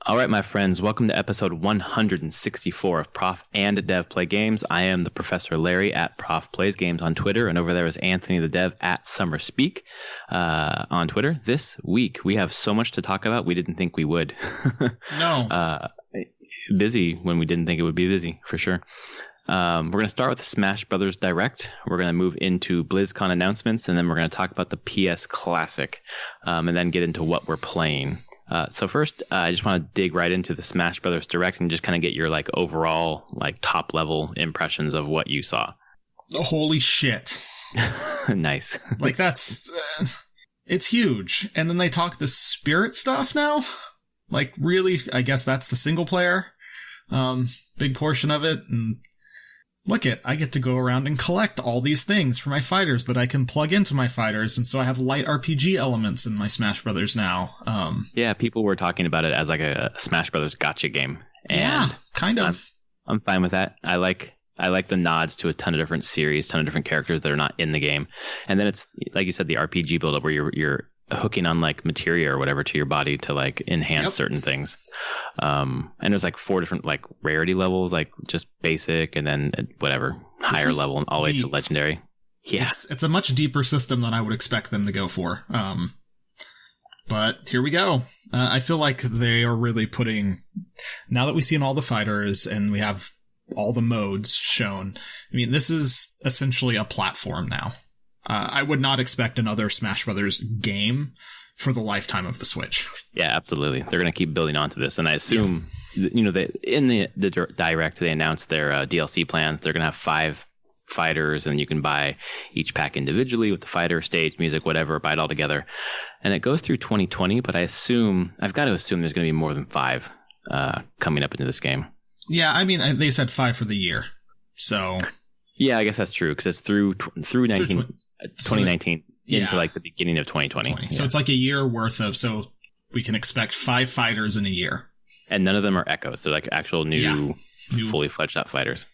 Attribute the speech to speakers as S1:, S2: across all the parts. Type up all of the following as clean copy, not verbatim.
S1: All right, my friends, welcome to episode 164 of Prof and Dev Play Games. I am the Professor Larry at Prof Plays Games on Twitter, and over there is Anthony the Dev at SummerSpeak on Twitter. This week, we have so much to talk about, we didn't think we would.
S2: No.
S1: Busy when we didn't think it would be busy, for sure. We're going to start with the Smash Brothers Direct. We're going to move into BlizzCon announcements, and then we're going to talk about the PS Classic, and then get into what we're playing. So first, I just want to dig right into the Smash Brothers Direct and just kind of get your overall top level impressions of what you saw.
S2: Holy shit.
S1: Nice.
S2: That's it's huge. And then they talk the spirit stuff now. Really, I guess that's the single player big portion of it. And I get to go around and collect all these things for my fighters that I can plug into my fighters, and so I have light RPG elements in my Smash Brothers now.
S1: Yeah, people were talking about it as a Smash Brothers gotcha game. And
S2: yeah, kind of.
S1: I'm fine with that. I like the nods to a ton of different series, ton of different characters that are not in the game. And then it's, like you said, the RPG build-up where you're hooking on materia or whatever to your body to enhance certain things. And it was 4 different rarity levels, just basic and then whatever higher level and all the way to legendary. Yeah.
S2: It's a much deeper system than I would expect them to go for. But here we go. I feel like they are really putting, now that we've seen all the fighters and we have all the modes shown, this is essentially a platform now. I would not expect another Smash Brothers game for the lifetime of the Switch.
S1: Yeah, absolutely. They're going to keep building onto this. And I assume, in the Direct, they announced their DLC plans. They're going to have 5 fighters, and you can buy each pack individually with the fighter, stage, music, whatever, buy it all together. And it goes through 2020, but I've got to assume there's going to be more than 5 coming up into this game.
S2: Yeah, they said 5 for the year. So...
S1: Yeah, I guess that's true, because it's through 2019 into the beginning of 2020. Yeah.
S2: So it's a year worth of, so we can expect 5 fighters in a year.
S1: And none of them are echoes. They're actual new fully fledged out fighters.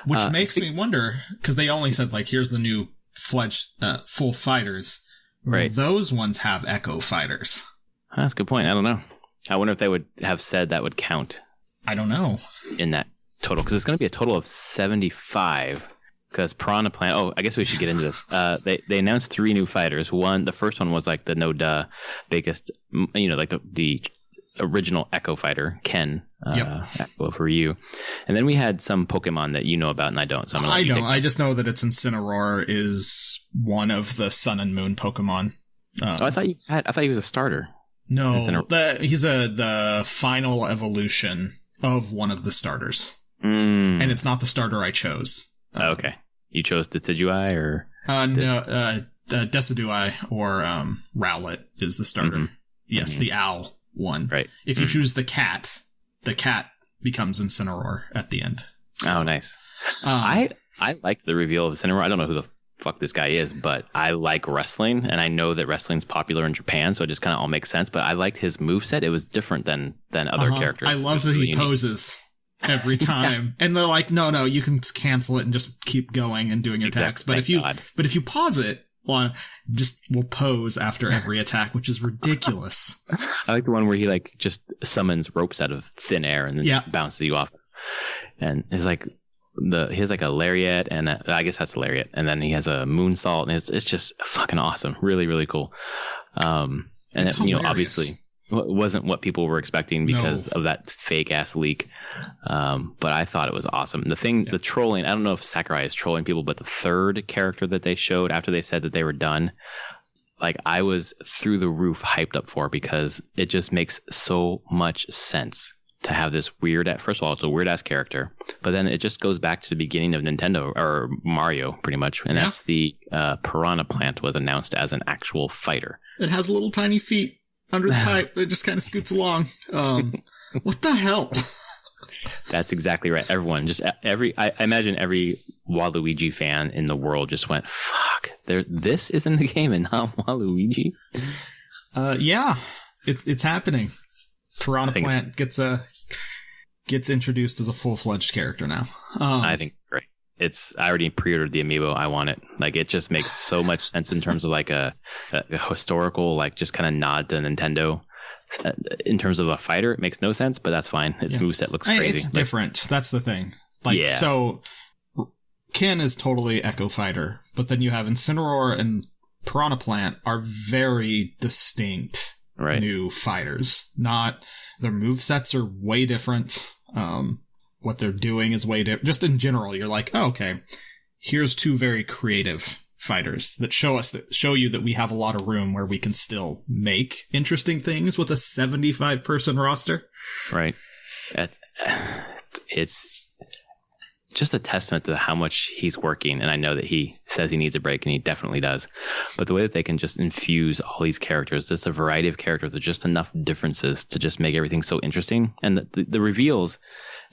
S2: Which makes me wonder, because they only said here's the new fledged full fighters.
S1: Right.
S2: Those ones have echo fighters.
S1: That's a good point. I don't know. I wonder if they would have said that would count.
S2: I don't know.
S1: In that total, because it's going to be a total of 75. Because Piranha Plant. Oh, I guess we should get into this. They announced 3 new fighters. The first one was the no duh biggest, the original Echo fighter, Ken. Echo for you. And then we had some Pokemon that you know about and I don't. So I'm gonna let you
S2: don't. I just know that it's Incineroar is one of the Sun and Moon Pokemon.
S1: I thought he was a starter.
S2: No, he's the final evolution of one of the starters. And it's not the starter I chose.
S1: Okay. You chose Decidueye or?
S2: No, Decidueye or Rowlet is the starter. Mm-hmm. Yes, the owl one.
S1: Right.
S2: If you choose the cat becomes Incineroar at the end. So,
S1: oh, nice. I liked the reveal of Incineroar. I don't know who the fuck this guy is, but I like wrestling, and I know that wrestling's popular in Japan, so it just kind of all makes sense. But I liked his moveset. It was different than other characters.
S2: I love that he poses every time. And they're like, no, you can cancel it and just keep going and doing your attacks. But if you pause it, we'll pose after every attack, which is ridiculous.
S1: I like the one where he just summons ropes out of thin air and then bounces you off. And it's he has a lariat, and I guess that's a lariat, and then he has a moonsault, and it's just fucking awesome. Really, really cool. And it, obviously it wasn't what people were expecting because of that fake ass leak. But I thought it was awesome. The trolling, I don't know if Sakurai is trolling people, but the third character that they showed after they said that they were done, I was through the roof hyped up for, because it just makes so much sense to have this first of all, it's a weird ass character, but then it just goes back to the beginning of Nintendo or Mario pretty much. And that's the Piranha Plant was announced as an actual fighter.
S2: It has little tiny feet under the pipe. It just kind of scoots along. What the hell?
S1: That's exactly right. Everyone, I imagine every Waluigi fan in the world just went, fuck, this is in the game and not Waluigi?
S2: Yeah, it's happening. Piranha Plant gets introduced as a full-fledged character now.
S1: I think it's great. I already pre-ordered the amiibo. I want it. It just makes so much sense in terms of a historical, just kind of nod to Nintendo. in terms of a fighter, it makes no sense, but that's fine. Its moveset looks crazy.
S2: It's different. That's the thing. So Kin is totally Echo Fighter, but then you have Incineroar and Piranha Plant are very distinct new fighters. Their movesets are way different. What they're doing is way different. Just in general, you're like, oh, okay, here's two very creative fighters that show you that we have a lot of room where we can still make interesting things with a 75-person roster.
S1: Right. It's just a testament to how much he's working, and I know that he says he needs a break, and he definitely does. But the way that they can just infuse all these characters, just a variety of characters with just enough differences to just make everything so interesting. And the reveals,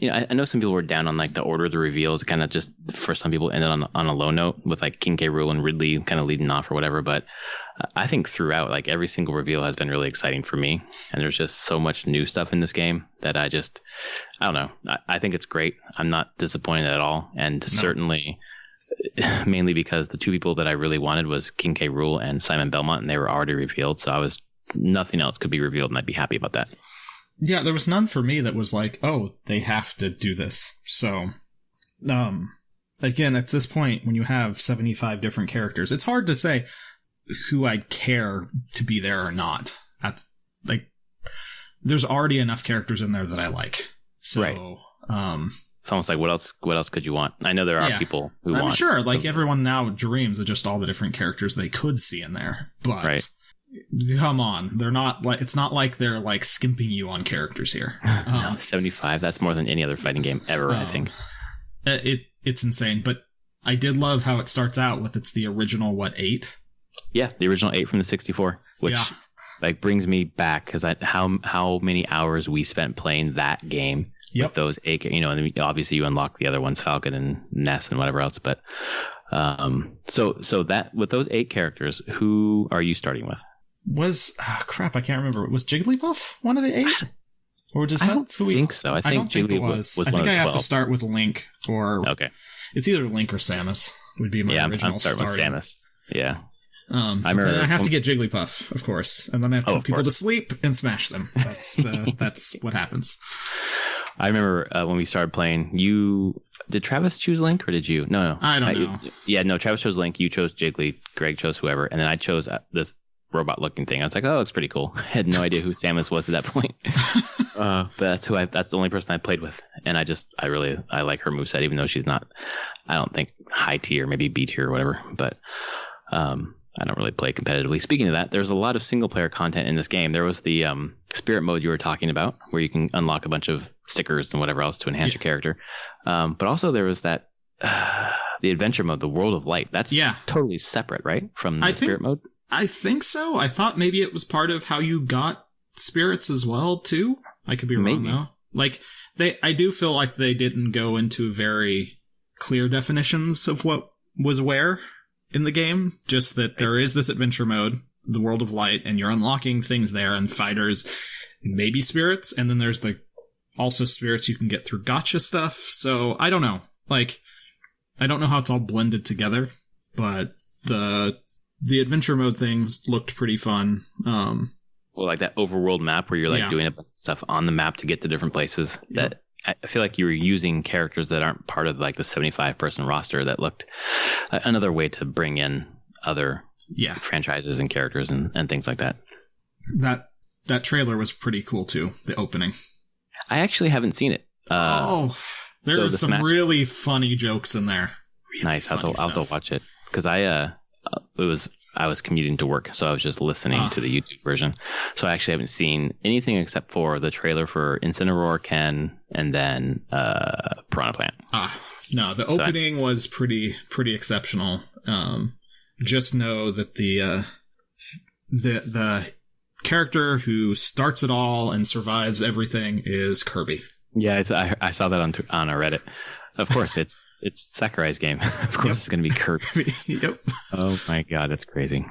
S1: I know some people were down on like the order of the reveals, kind of just for some people ended on a low note with like King K. Rool and Ridley kind of leading off or whatever. But I think throughout, like every single reveal has been really exciting for me. And there's just so much new stuff in this game that I don't know. I think it's great. I'm not disappointed at all. And certainly mainly because the two people that I really wanted was King K. Rool and Simon Belmont, and they were already revealed. So nothing else could be revealed, and I'd be happy about that.
S2: Yeah, there was none for me that was like, oh, they have to do this. So, again, at this point, when you have 75 different characters, it's hard to say who I'd care to be there or not. There's already enough characters in there that I like. So,
S1: it's almost like what else could you want? I know there are people who want. I'm
S2: sure, like everyone now dreams of just all the different characters they could see in there, but come on, they're not like, it's not like they're like skimping you on characters here.
S1: No, 75, that's more than any other fighting game ever, I think.
S2: It's insane, but I did love how it starts out with it's the original 8?
S1: Yeah, the original 8 from the 64, which like brings me back because how many hours we spent playing that game with those 8, and then obviously you unlock the other ones, Falcon and Ness and whatever else, but so that with those 8 characters, who are you starting with?
S2: I can't remember. Was Jigglypuff one of the 8? Or just
S1: I don't think so. I think Jiggly was
S2: I think I have to start with Link, or it's either Link or Samus would be my original.
S1: I'm starting with Samus. Yeah.
S2: I have to get Jigglypuff, of course, and then I have to put people to sleep and smash them. That's what happens.
S1: I remember when we started playing, did Travis choose Link or did you? No.
S2: I don't know.
S1: No, Travis chose Link, you chose Jiggly, Greg chose whoever, and then I chose this robot looking thing. I was like, oh, it's pretty cool. I had no idea who Samus was at that point. But that's the only person I played with. And I like her moveset, even though she's not, I don't think high tier, maybe B tier or whatever. But I don't really play competitively. Speaking of that, there's a lot of single player content in this game. There was the spirit mode you were talking about, where you can unlock a bunch of stickers and whatever else to enhance your character. But also there was that the adventure mode, the World of Light. That's totally separate, right, from the spirit mode?
S2: I think so. I thought maybe it was part of how you got spirits as well, too. I could be wrong, though. Like, I do feel like they didn't go into very clear definitions of what was where in the game. Just that there is this adventure mode, the World of Light, and you're unlocking things there, and fighters, maybe spirits, and then there's also spirits you can get through gacha stuff. So, I don't know. Like, I don't know how it's all blended together, but the adventure mode things looked pretty fun. Well,
S1: like that overworld map where you're like doing a bunch of stuff on the map to get to different places. That I feel like you were using characters that aren't part of like the 75-person roster. That looked another way to bring in other franchises and characters and things like that.
S2: That trailer was pretty cool too. The opening. I
S1: actually haven't seen it.
S2: There are some really funny jokes in there. Really
S1: nice. I'll have to watch it because I was commuting to work, so I was just listening to the YouTube version. So I actually haven't seen anything except for the trailer for Incineroar, Ken, and then Piranha Plant.
S2: No, the opening was pretty exceptional. Just know that the character who starts it all and survives everything is Kirby.
S1: Yeah, I saw that on Reddit. Of course, it's Sakurai's game. Of course, it's going to be Kirby.
S2: Yep.
S1: Oh my god, that's crazy.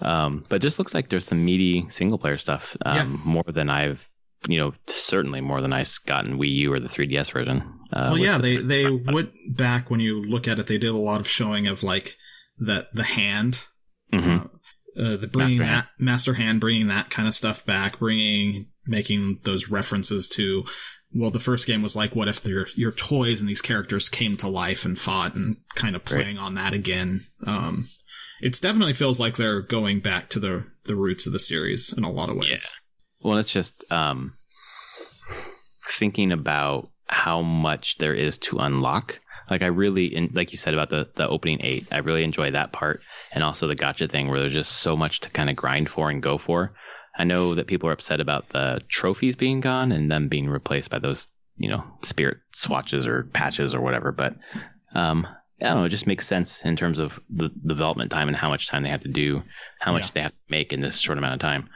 S1: But just looks like there's some meaty single player stuff. More than I've, certainly more than I got in Wii U or the 3DS version.
S2: They went back when you look at it. They did a lot of showing of like the hand. Mm-hmm. the bringing Master Hand, bringing that kind of stuff back, making those references to, well, the first game was like, what if your toys and these characters came to life and fought, and kind of playing on that again. It definitely feels like they're going back to the roots of the series in a lot of ways. Yeah.
S1: Well, it's just thinking about how much there is to unlock. Like I really, like you said about the opening 8, I really enjoy that part, and also the gacha thing where there's just so much to kind of grind for and go for. I know that people are upset about the trophies being gone and them being replaced by those, spirit swatches or patches or whatever, but I don't know, it just makes sense in terms of the development time and how much time they have to do, how much they have to make in this short amount of time.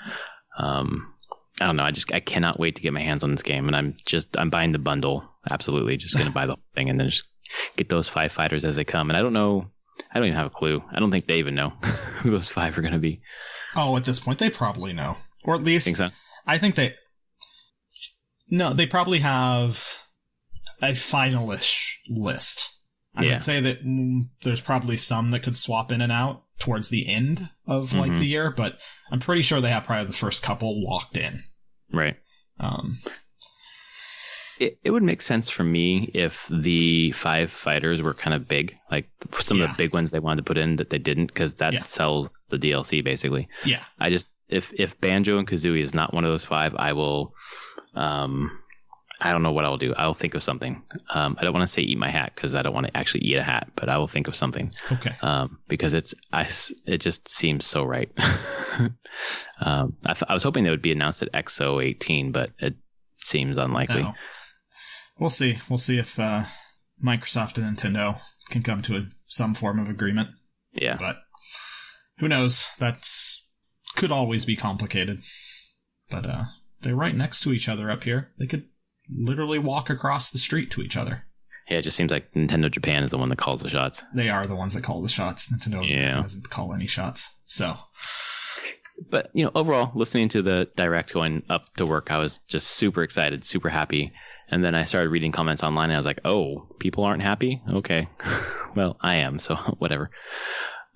S1: I don't know. I cannot wait to get my hands on this game, and I'm buying the bundle. Absolutely, just going to buy the whole thing and then just get those 5 fighters as they come. And I don't even have a clue. I don't think they even know who those 5 are going to be.
S2: Oh, at this point, they probably know, or at least
S1: think so?
S2: I think they probably have a finalish list. I would say that there's probably some that could swap in and out towards the end of like the year, but I'm pretty sure they have probably the first couple locked in.
S1: Right. It would make sense for me if the 5 fighters were kind of big, like some of the big ones they wanted to put in that they didn't, because that sells the DLC basically. Yeah. If Banjo and Kazooie is not one of those 5, I will. I don't know what I'll do. I'll think of something. I don't want to say eat my hat because I don't want to actually eat a hat, but I will think of something. Okay. Because it just seems so right. I was hoping they would be announced at XO 18, but it seems unlikely.
S2: Oh. We'll see. We'll see if Microsoft and Nintendo can come to some form of agreement.
S1: Yeah.
S2: But who knows? Could always be complicated. But they're right next to each other up here. They could literally walk across the street to each other.
S1: Yeah, it just seems like Nintendo Japan is the one that calls the shots.
S2: They are the ones that call the shots. Nintendo doesn't call any shots. So,
S1: but overall, listening to the direct going up to work, I was just super excited, super happy. And then I started reading comments online, and I was like, "Oh, people aren't happy? Okay, well, I am. So whatever."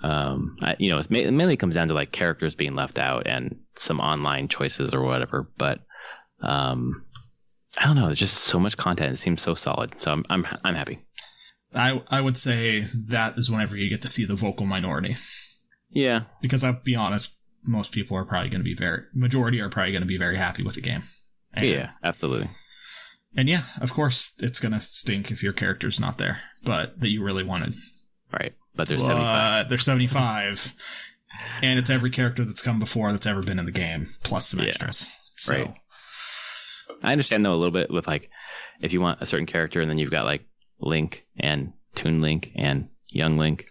S1: It mainly comes down to like characters being left out and some online choices or whatever. But I don't know. There's just so much content. It seems so solid. So I'm happy.
S2: I would say that is whenever you get to see the vocal minority.
S1: Yeah.
S2: Because I'll be honest, most people are probably going to be majority are probably going to be very happy with the game.
S1: Yeah, absolutely.
S2: And yeah, of course, it's going to stink if your character's not there, but that you really wanted.
S1: Right. But there's 75.
S2: There's 75. And it's every character that's come before that's ever been in the game, plus some extras. So.
S1: Right. I understand though a little bit with like if you want a certain character and then you've got like Link and Toon Link and Young Link.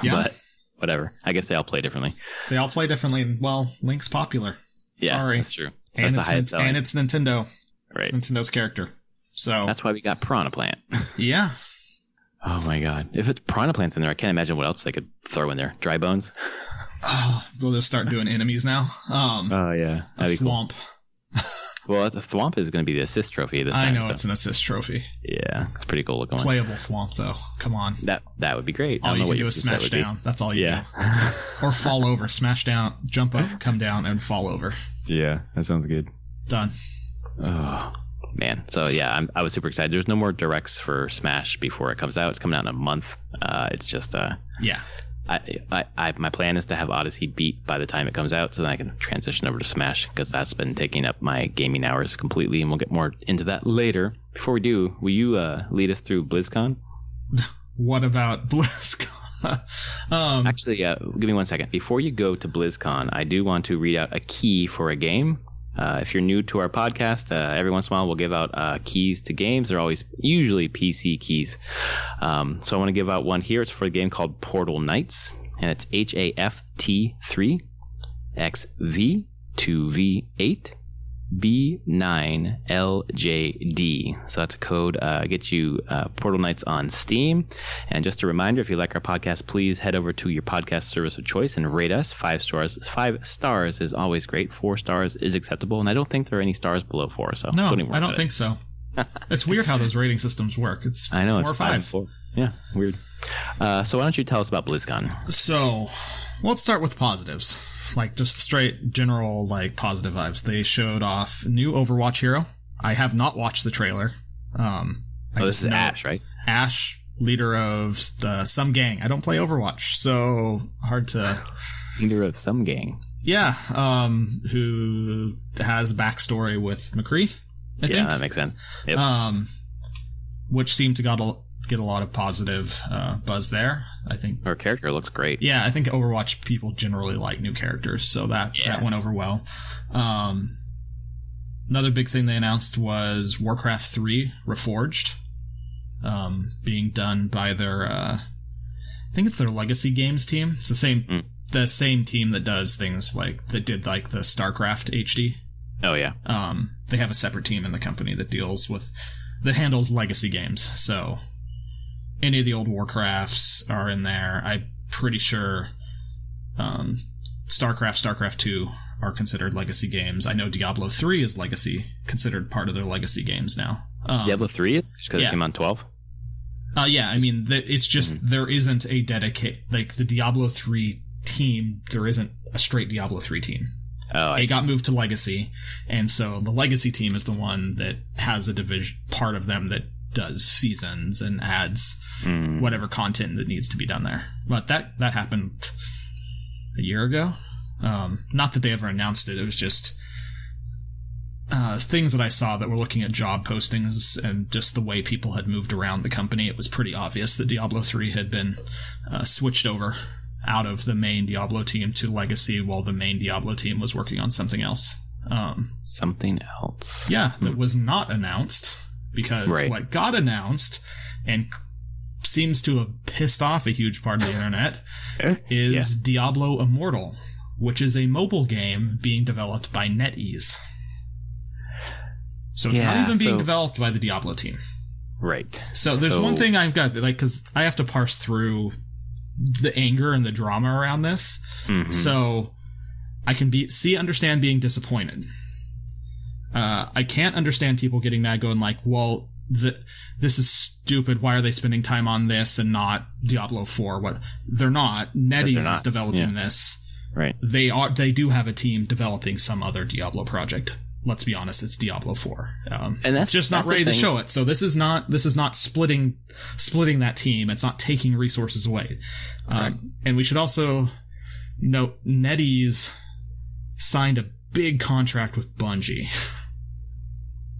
S1: Yeah. But whatever. I guess they all play differently.
S2: They all play differently. Well, Link's popular.
S1: Yeah,
S2: sorry.
S1: That's true.
S2: And it's Nintendo.
S1: Right.
S2: It's Nintendo's character. So
S1: that's why we got Piranha Plant.
S2: Yeah.
S1: Oh my god. If it's Piranha Plants in there, I can't imagine what else they could throw in there. Dry Bones?
S2: Oh, they'll just start doing enemies now.
S1: Oh yeah.
S2: That'd be Thwomp.
S1: Cool. Well, the Thwomp is going to be the assist trophy this time.
S2: I know, it's an assist trophy.
S1: Yeah, it's pretty cool looking.
S2: Playable Thwomp, though. Come on.
S1: That would be great.
S2: All you can do is smash down. That's all you do. Or fall over. Smash down, jump up, come down, and fall over.
S1: Yeah, that sounds good.
S2: Done.
S1: Oh, man. So, yeah, I was super excited. There's no more directs for Smash before it comes out. It's coming out in a month. It's just...
S2: yeah.
S1: My plan is to have Odyssey beat by the time it comes out so then I can transition over to Smash because that's been taking up my gaming hours completely, and we'll get more into that later. Before we do, will you lead us through BlizzCon?
S2: What about BlizzCon?
S1: Actually, give me 1 second. Before you go to BlizzCon, I do want to read out a key for a game. If you're new to our podcast, every once in a while we'll give out keys to games. They're usually PC keys. So I want to give out one here. It's for a game called Portal Knights, and it's HAFT3 XV2V8 B9LJD. So that's a code. Get you Portal Knights on Steam. And just a reminder, if you like our podcast, please head over to your podcast service of choice and rate us 5 stars. 5 stars is always great. 4 stars is acceptable, and I don't think there are any stars below 4. So
S2: no, I don't think so. It's weird how those rating systems work. It's
S1: I know
S2: 4 or 5.
S1: 4. Yeah, weird. So why don't you tell us about BlizzCon?
S2: So let's start with positives. like just straight general like positive vibes. They showed off new Overwatch hero. I have not watched the trailer.
S1: This is Ash, right?
S2: Ash, leader of some gang. I don't play Overwatch, so hard to...
S1: Leader of some gang.
S2: Yeah, who has backstory with McCree, I think.
S1: Yeah, that makes sense. Yep.
S2: Which seemed to get a lot of positive buzz there, I think.
S1: Her character looks great.
S2: Yeah, I think Overwatch people generally like new characters, so that went over well. Another big thing they announced was Warcraft 3 Reforged. Being done by their, I think it's their Legacy Games team. It's the same team that does things that did the StarCraft HD.
S1: Oh yeah.
S2: They have a separate team in the company that handles legacy games. So any of the old Warcrafts are in there. I'm pretty sure, StarCraft 2 are considered legacy games. I know Diablo 3 is considered part of their legacy games now.
S1: Diablo 3 is because it came on 12.
S2: Yeah, I mean, it's just there isn't a dedicated the Diablo 3 team. There isn't a straight Diablo 3 team.
S1: Oh,
S2: it got moved to Legacy, and so the Legacy team is the one that has a division part of them that does seasons and adds whatever content that needs to be done there. But that happened a year ago. Not that they ever announced it. It was just things that I saw that were looking at job postings and just the way people had moved around the company. It was pretty obvious that Diablo 3 had been switched over out of the main Diablo team to Legacy while the main Diablo team was working on something else.
S1: Something else.
S2: Yeah, that was not announced because what got announced and seems to have pissed off a huge part of the internet is Diablo Immortal, which is a mobile game being developed by NetEase. So it's not even being developed by the Diablo team.
S1: Right.
S2: So there's one thing I've got, because I have to parse through the anger and the drama around this. Mm-hmm. So I can understand being disappointed. I can't understand people getting mad going like, well, this is stupid. Why are they spending time on this and not Diablo 4? What? They're not. NetEase is developing this.
S1: Right.
S2: They do have a team developing some other Diablo project. Let's be honest, it's Diablo 4. And that's just not ready to show it. So this is not splitting that team. It's not taking resources away. Right. And we should also note NetEase signed a big contract with Bungie.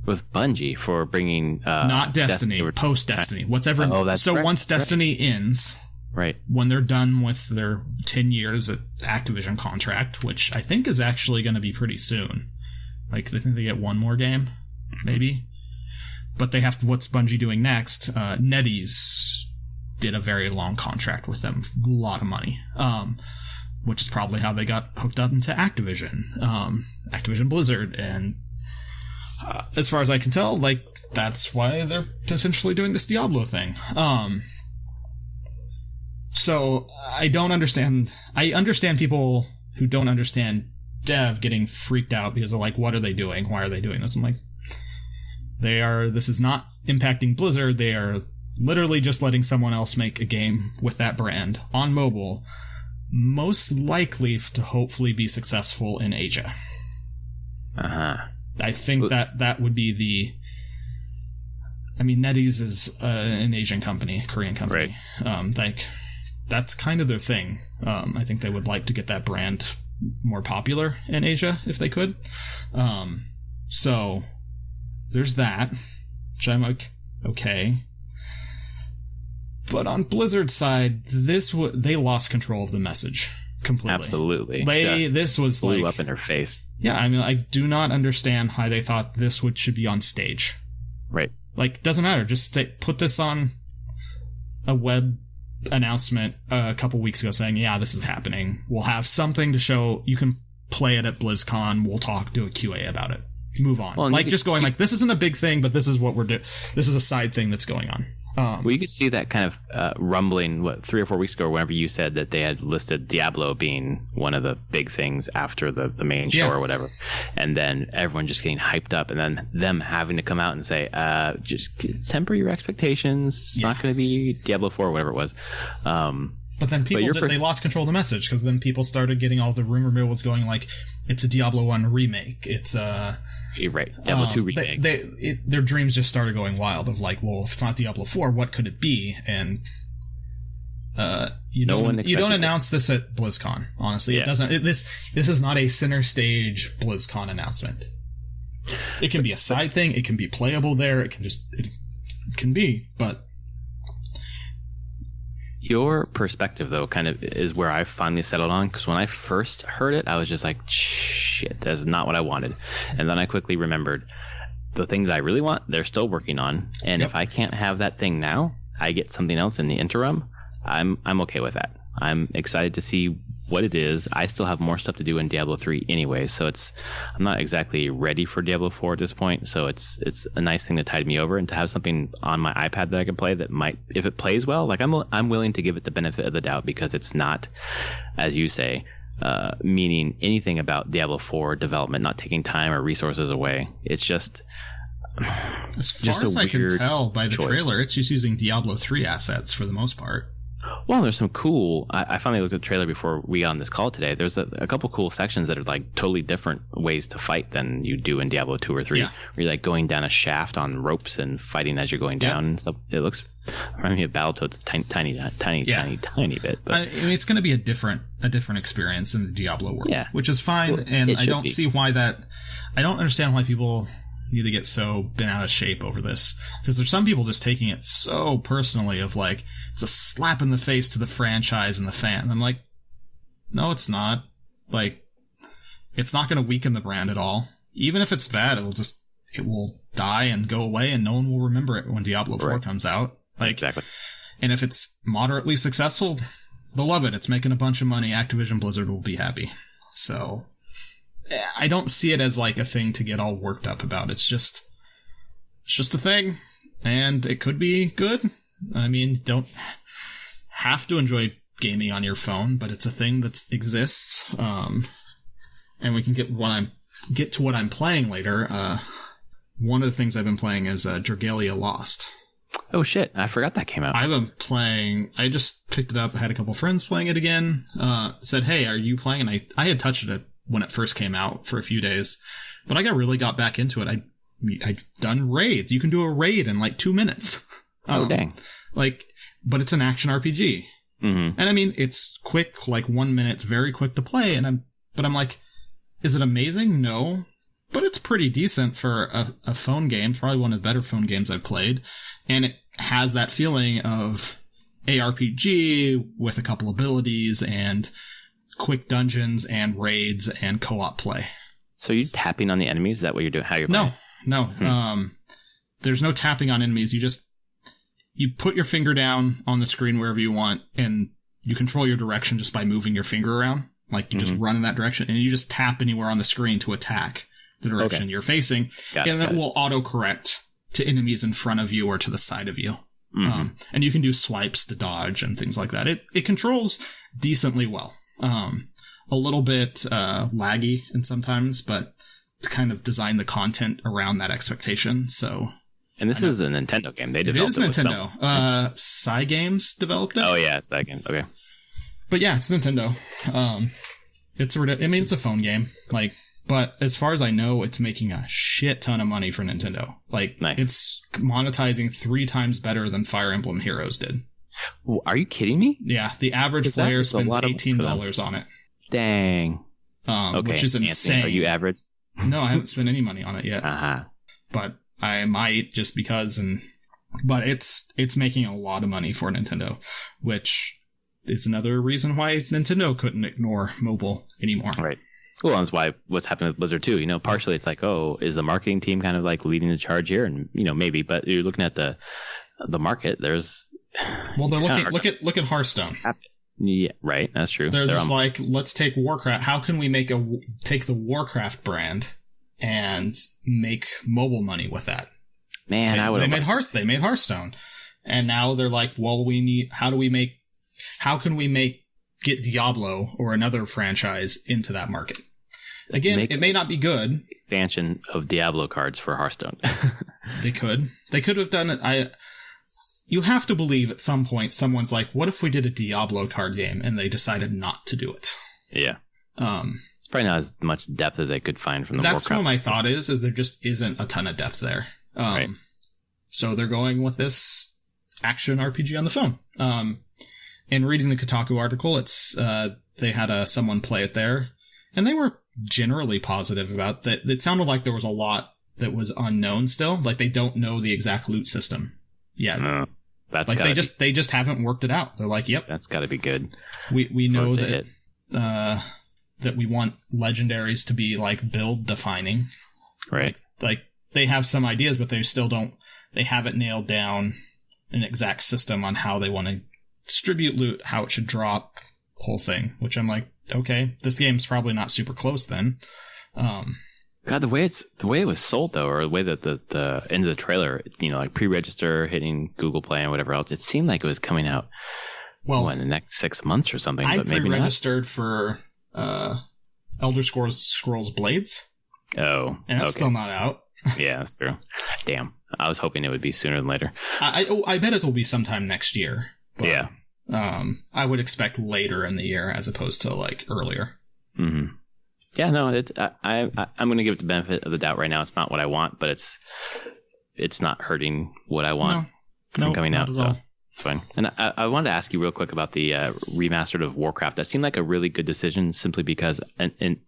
S1: With Bungie for bringing
S2: not Destiny, post Destiny. Whatever.
S1: Oh, that's
S2: so once Destiny ends,
S1: right, when
S2: they're done with their 10 years at Activision contract, which I think is actually going to be pretty soon. Like, I think they get one more game, maybe. But they have what's Bungie doing next? NetEase did a very long contract with them, a lot of money, which is probably how they got hooked up into Activision, Activision Blizzard, and as far as I can tell, that's why they're essentially doing this Diablo thing. So I don't understand. I understand people who don't understand dev getting freaked out because they're like, what are they doing? Why are they doing this? I'm like, this is not impacting Blizzard. They are literally just letting someone else make a game with that brand on mobile, most likely to hopefully be successful in Asia. I think that would be NetEase is an Asian company, Korean company. Right. That's kind of their thing. I think they would like to get that brand more popular in Asia if they could. So there's that, which I'm like, okay. But on Blizzard's side, they lost control of the message completely.
S1: Absolutely.
S2: This was
S1: blew up in their face.
S2: Yeah, I do not understand how they thought this should be on stage.
S1: Right.
S2: Doesn't matter. Just put this on a web announcement a couple weeks ago saying, yeah, this is happening. We'll have something to show. You can play it at BlizzCon. We'll do a QA about it. Move on. Well, this isn't a big thing, but this is what we're doing. This is a side thing that's going on.
S1: Well, you could see that kind of rumbling 3 or 4 weeks ago, whenever you said that they had listed Diablo being one of the big things after the main show or whatever, and then everyone just getting hyped up, and then them having to come out and say, just temper your expectations. It's not going to be Diablo 4 or whatever it was.
S2: But then they lost control of the message, because then people started getting all the rumor mills going like, it's a Diablo 1 remake. It's
S1: You're right. Diablo 2 remake.
S2: Their dreams just started going wild of like, well, if it's not Diablo 4, what could it be? And you don't announce this at BlizzCon. Honestly, it doesn't. This is not a center stage BlizzCon announcement. It can be a side thing. It can be playable there. It can be, but.
S1: Your perspective, though, kind of is where I finally settled on, because when I first heard it, I was just like, shit, that's not what I wanted. And then I quickly remembered the thing that I really want, they're still working on. And if I can't have that thing now, I get something else in the interim, I'm okay with that. I'm excited to see what it is. I still have more stuff to do in Diablo 3 anyway, so I'm not exactly ready for Diablo 4 at this point, so it's a nice thing to tide me over, and to have something on my iPad that I can play that might, if it plays well, like I'm willing to give it the benefit of the doubt, because it's not, as you say, meaning anything about Diablo 4 development not taking time or resources away. It's just
S2: as far as I can tell by the trailer, it's just using Diablo 3 assets for the most part.
S1: Well, there's some cool. I finally looked at the trailer before we got on this call today. There's a couple cool sections that are like totally different ways to fight than you do in Diablo 2 or 3. Where you're like going down a shaft on ropes and fighting as you're going down and stuff. It looks. I mean, Battletoads a tiny bit. But
S2: I mean, it's going to be a different experience in the Diablo world, which is fine. Well, and I don't see why that. I don't understand why people need to get so bent out of shape over this, because there's some people just taking it so personally of like, it's a slap in the face to the franchise and the fan. I'm like, no, it's not. Like, it's not going to weaken the brand at all. Even if it's bad, it will die and go away, and no one will remember it when Diablo 4 comes out. Like,
S1: exactly.
S2: And if it's moderately successful, they'll love it. It's making a bunch of money. Activision Blizzard will be happy. So I don't see it as like a thing to get all worked up about. It's just a thing, and it could be good. I mean, don't have to enjoy gaming on your phone, but it's a thing that exists. And we can get to what I'm playing later. One of the things I've been playing is Dragalia Lost.
S1: Oh shit, I forgot that came out.
S2: I've been playing, I just picked it up, I had a couple friends playing it again, said, hey, are you playing? And I had touched it when it first came out for a few days, but I really got back into it. I've done raids. You can do a raid in like 2 minutes.
S1: Oh, dang.
S2: Like, but it's an action RPG.
S1: Mm-hmm.
S2: And I mean, it's quick, like 1 minute, it's very quick to play, and I'm like, is it amazing? No. But it's pretty decent for a phone game. It's probably one of the better phone games I've played. And it has that feeling of ARPG with a couple abilities and quick dungeons and raids and co-op play.
S1: So are you tapping on the enemies? Is that what you're doing? How you're playing?
S2: No. There's no tapping on enemies. You put your finger down on the screen wherever you want, and you control your direction just by moving your finger around. Like, you just run in that direction, and you just tap anywhere on the screen to attack the direction you're facing, and it will autocorrect to enemies in front of you or to the side of you. Mm-hmm. And you can do swipes to dodge and things like that. It controls decently well. A little bit laggy and sometimes, but to kind of design the content around that expectation. So,
S1: and this is a Nintendo game. They developed
S2: it. It is Nintendo. Cygames developed it.
S1: Oh yeah, Cygames. Okay.
S2: But yeah, it's Nintendo. It's a phone game. Like, but as far as I know, it's making a shit ton of money for Nintendo. Like, nice. It's monetizing 3 times better than Fire Emblem Heroes did.
S1: Are you kidding me?
S2: Yeah, the average player spends $18 on it.
S1: Dang.
S2: Okay, which is insane.
S1: Anthony, are you average?
S2: No, I haven't spent any money on it yet. But I might, just because. But it's making a lot of money for Nintendo, which is another reason why Nintendo couldn't ignore mobile anymore.
S1: Right. Well, that's why what's happening with Blizzard too. You know, partially it's like, oh, is the marketing team kind of like leading the charge here? And maybe, but you're looking at the market. There's
S2: they're look at Hearthstone.
S1: Yeah, right. That's true.
S2: They're just like, let's take Warcraft. How can we take the Warcraft brand and make mobile money with that?
S1: Man,
S2: they made Hearthstone, and now they're like, well, how can we get Diablo or another franchise into that market? Again, it may not be good.
S1: Expansion of Diablo cards for Hearthstone.
S2: They could have done it. you have to believe at some point someone's like, what if we did a Diablo card game, and they decided not to do it.
S1: Yeah. It's probably not as much depth as they could find from the
S2: That's
S1: Warcraft.
S2: what my thought is there just isn't a ton of depth there.
S1: Right.
S2: So they're going with this action RPG on the phone. And reading the Kotaku article, it's they had someone play it there, and they were generally positive about that. It sounded like there was a lot that was unknown still. Like, they don't know the exact loot system yet.
S1: That's
S2: like, they just haven't worked it out. They're like, yep.
S1: That's got to be good.
S2: We know that that we want legendaries to be, like, build defining.
S1: Right.
S2: Like, they have some ideas, but they haven't nailed down an exact system on how they want to distribute loot, how it should drop, whole thing. Which I'm like, okay, this game's probably not super close then.
S1: God, the way it was sold though, or the way that the end of the trailer, like pre-register, hitting Google Play and whatever else, it seemed like it was coming out. Well, in the next 6 months or something.
S2: I
S1: but maybe
S2: pre-registered for Elder Scrolls Blades.
S1: Oh,
S2: and that's still not out.
S1: Yeah, that's true. Damn, I was hoping it would be sooner than later.
S2: I bet it will be sometime next year. But,
S1: yeah.
S2: I would expect later in the year as opposed to like earlier.
S1: Mm-hmm. Yeah, no, I'm going to give it the benefit of the doubt right now. It's not what I want, but it's not hurting what I want from coming out, so it's fine. And I wanted to ask you real quick about the remastered of Warcraft. That seemed like a really good decision simply because, and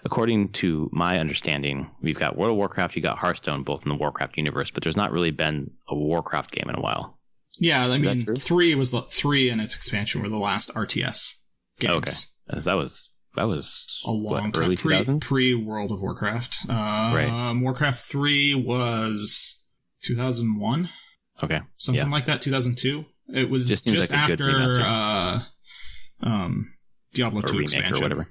S1: according to my understanding, we've got World of Warcraft, you got Hearthstone, both in the Warcraft universe, but there's not really been a Warcraft game in a while.
S2: Yeah, I mean, 3 and its expansion were the last RTS games.
S1: Okay, that was a
S2: long time.
S1: Early 2000s?
S2: Pre World of Warcraft.
S1: Right.
S2: Warcraft 3 was 2001.
S1: Okay,
S2: something like that. 2002. It was just like after Diablo 2 expansion
S1: or whatever.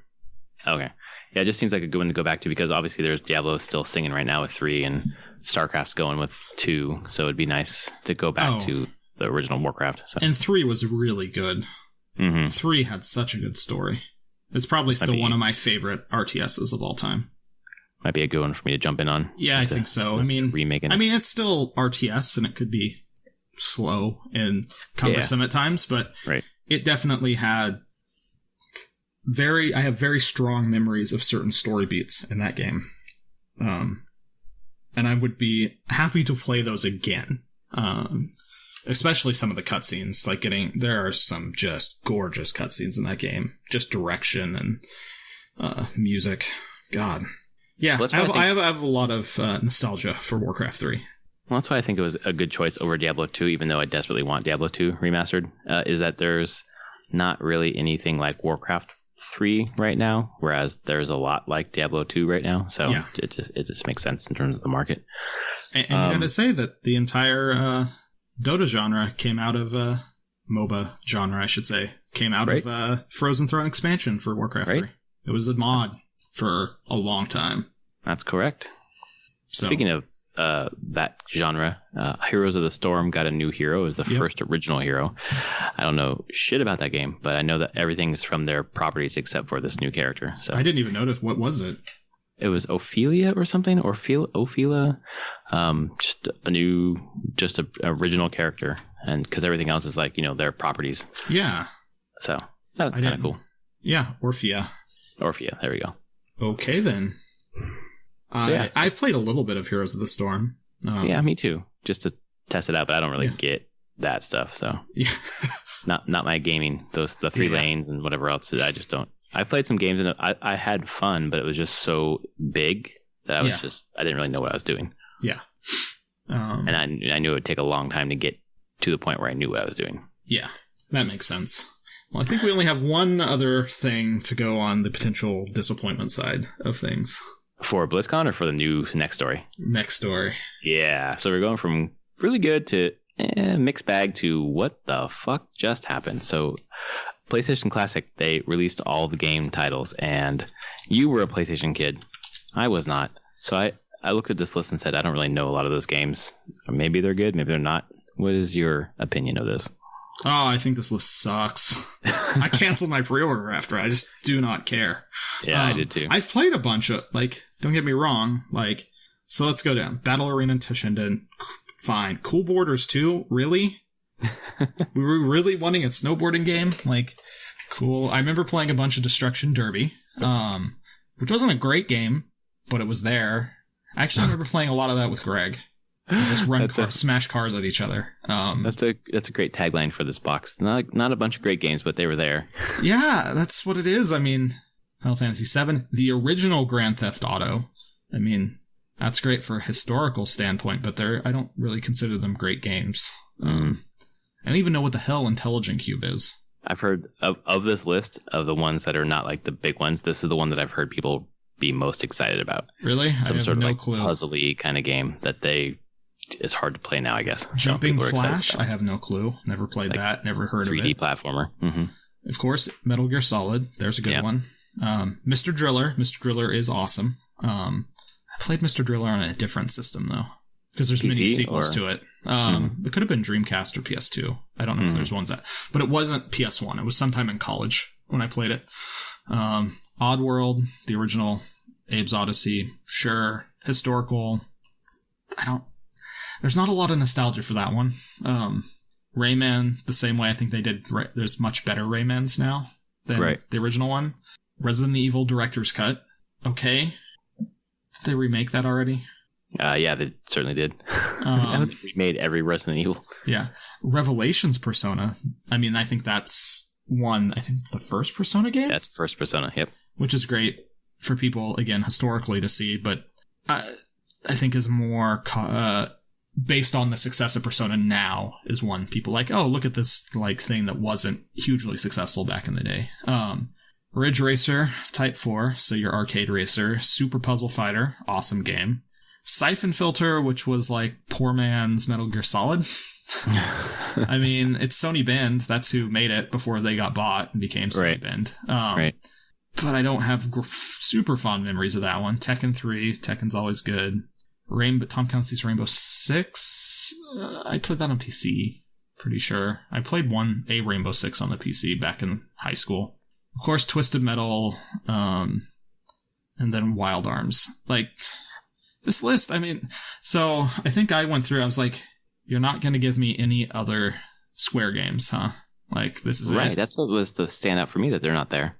S1: Okay, yeah, it just seems like a good one to go back to because obviously there's Diablo still singing right now with 3 and StarCraft's going with 2, so it'd be nice to go back to the original Warcraft. So.
S2: And 3 was really good.
S1: Mm-hmm.
S2: 3 had such a good story. It's probably still one of my favorite RTSs of all time.
S1: Might be a good one for me to jump in on.
S2: Yeah, I think so. It's still RTS, and it could be slow and cumbersome at times, but it definitely had I have very strong memories of certain story beats in that game. And I would be happy to play those again. Especially some of the cutscenes, there are some just gorgeous cutscenes in that game. Just direction and music. God. Yeah, I have a lot of nostalgia for Warcraft 3.
S1: Well, that's why I think it was a good choice over Diablo 2, even though I desperately want Diablo 2 remastered, is that there's not really anything like Warcraft 3 right now, whereas there's a lot like Diablo 2 right now. So it just makes sense in terms of the market.
S2: And you gotta say that the entire Dota genre came out of MOBA genre, I should say, came out of Frozen Throne expansion for Warcraft 3. It was a mod for a long time.
S1: That's correct. So. Speaking of that genre, Heroes of the Storm got a new hero as the first original hero. I don't know shit about that game, but I know that everything's from their properties except for this new character. So
S2: I didn't even notice. What was it?
S1: It was Ophelia or something, or Ophelia. Just an original character, and because everything else is like their properties.
S2: Yeah.
S1: So that was kind of cool.
S2: Yeah, Orphea.
S1: There we go.
S2: Okay then. I've played a little bit of Heroes of the Storm.
S1: Yeah, me too. Just to test it out, but I don't really get that stuff. So not my gaming. The 3 lanes and whatever else. I just don't. I played some games and I had fun, but it was just so big that I didn't really know what I was doing.
S2: Yeah.
S1: And I knew it would take a long time to get to the point where I knew what I was doing.
S2: Yeah, that makes sense. Well, I think we only have one other thing to go on the potential disappointment side of things.
S1: For BlizzCon or for the next story?
S2: Next story.
S1: Yeah, so we're going from really good to mixed bag to what the fuck just happened. So PlayStation Classic, they released all the game titles, and you were a PlayStation kid. I was not. So I looked at this list and said, I don't really know a lot of those games. Or maybe they're good, maybe they're not. What is your opinion of this?
S2: Oh, I think this list sucks. I canceled my pre-order after. I just do not care.
S1: Yeah, I did too.
S2: I've played a bunch of, don't get me wrong, so let's go down. Battle Arena Shinden, fine. Cool Borders 2? Really? We were really wanting a snowboarding game? Like, cool. I remember playing a bunch of Destruction Derby, which wasn't a great game, but it was there. I actually remember playing a lot of that with Greg. We just smash cars at each other.
S1: That's a great tagline for this box. Not a bunch of great games, but they were there.
S2: Yeah, that's what it is. I mean, Final Fantasy VII, the original Grand Theft Auto. I mean, that's great for a historical standpoint, but I don't really consider them great games. I don't even know what the hell Intelligent Cube is.
S1: I've heard of this list of the ones that are not like the big ones. This is the one that I've heard people be most excited about.
S2: Really?
S1: Some sort of like
S2: clue.
S1: puzzly kind of game that it's hard to play now, I guess.
S2: Jumping Flash? I have no clue. Never played like that. Never heard of it.
S1: 3D platformer. Mm-hmm.
S2: Of course, Metal Gear Solid. There's a good one. Mr. Driller. Mr. Driller is awesome. I played Mr. Driller on a different system, though, because there's many sequels to it. It could have been Dreamcast or PS2. I don't know if there's ones but it wasn't PS1. It was sometime in college when I played it. Oddworld, the original Abe's Odyssey, sure. Historical. There's not a lot of nostalgia for that one. Rayman, the same way I think they did. There's much better Raymans now than the original one. Resident Evil Director's Cut. Okay. Did they remake that already?
S1: Yeah, they certainly did. They remade every Resident Evil.
S2: Yeah. Revelations Persona. I mean, I think that's one. I think it's the first Persona game?
S1: That's first Persona, yep.
S2: Which is great for people, again, historically to see, but I think is more based on the success of Persona now is one people like, oh, look at this like thing that wasn't hugely successful back in the day. Ridge Racer Type 4, so your arcade racer. Super Puzzle Fighter, awesome game. Siphon Filter, which was like poor man's Metal Gear Solid. I mean, it's Sony Bend. That's who made it before they got bought and became Sony Bend. But I don't have super fond memories of that one. Tekken 3. Tekken's always good. Tom Clancy's Rainbow Six. I played that on PC. Pretty sure. I played a Rainbow Six on the PC back in high school. Of course, Twisted Metal, and then Wild Arms. Like, this list, I mean, so I think I went through, I was like, you're not going to give me any other Square games, huh? Like, this is
S1: right,
S2: it.
S1: That's what was the standout for me, that they're not there.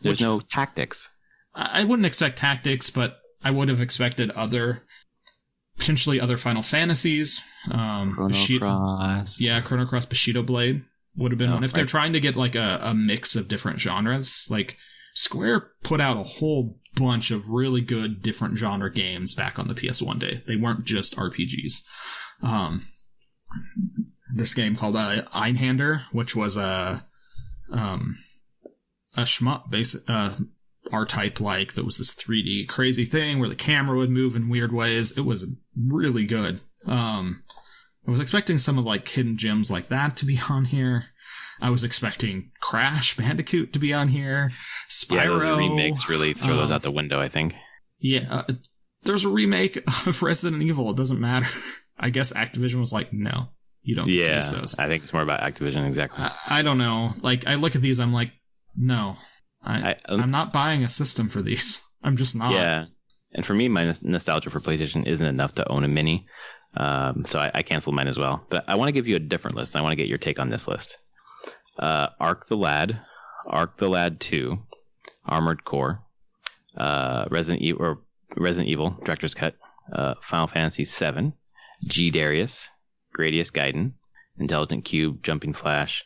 S1: There's no tactics.
S2: I wouldn't expect tactics, but I would have expected potentially other Final Fantasies.
S1: Chrono Cross.
S2: Yeah, Chrono Cross, Bushido Blade would have been one. If they're trying to get like a mix of different genres, like Square put out a whole bunch of really good different genre games back on the PS1 day. They weren't just RPGs. This game called Einhander, which was a shmup R-type like that was this 3D crazy thing where the camera would move in weird ways. It was really good. I was expecting some of like hidden gems like that to be on here. I was expecting Crash Bandicoot to be on here. Spyro.
S1: Yeah, the remakes really throw those out the window, I think.
S2: Yeah, there's a remake of Resident Evil. It doesn't matter. I guess Activision was like, no, you don't get to use those.
S1: I think it's more about Activision, exactly.
S2: I don't know. Like, I look at these, I'm like, no. I'm not buying a system for these. I'm just not.
S1: Yeah. And for me, my nostalgia for PlayStation isn't enough to own a Mini. So I canceled mine as well. But I want to give you a different list. I want to get your take on this list. Arc the Lad 2, Armored Core, Resident Evil, Director's Cut, Final Fantasy VII, G Darius, Gradius Gaiden, Intelligent Cube, Jumping Flash,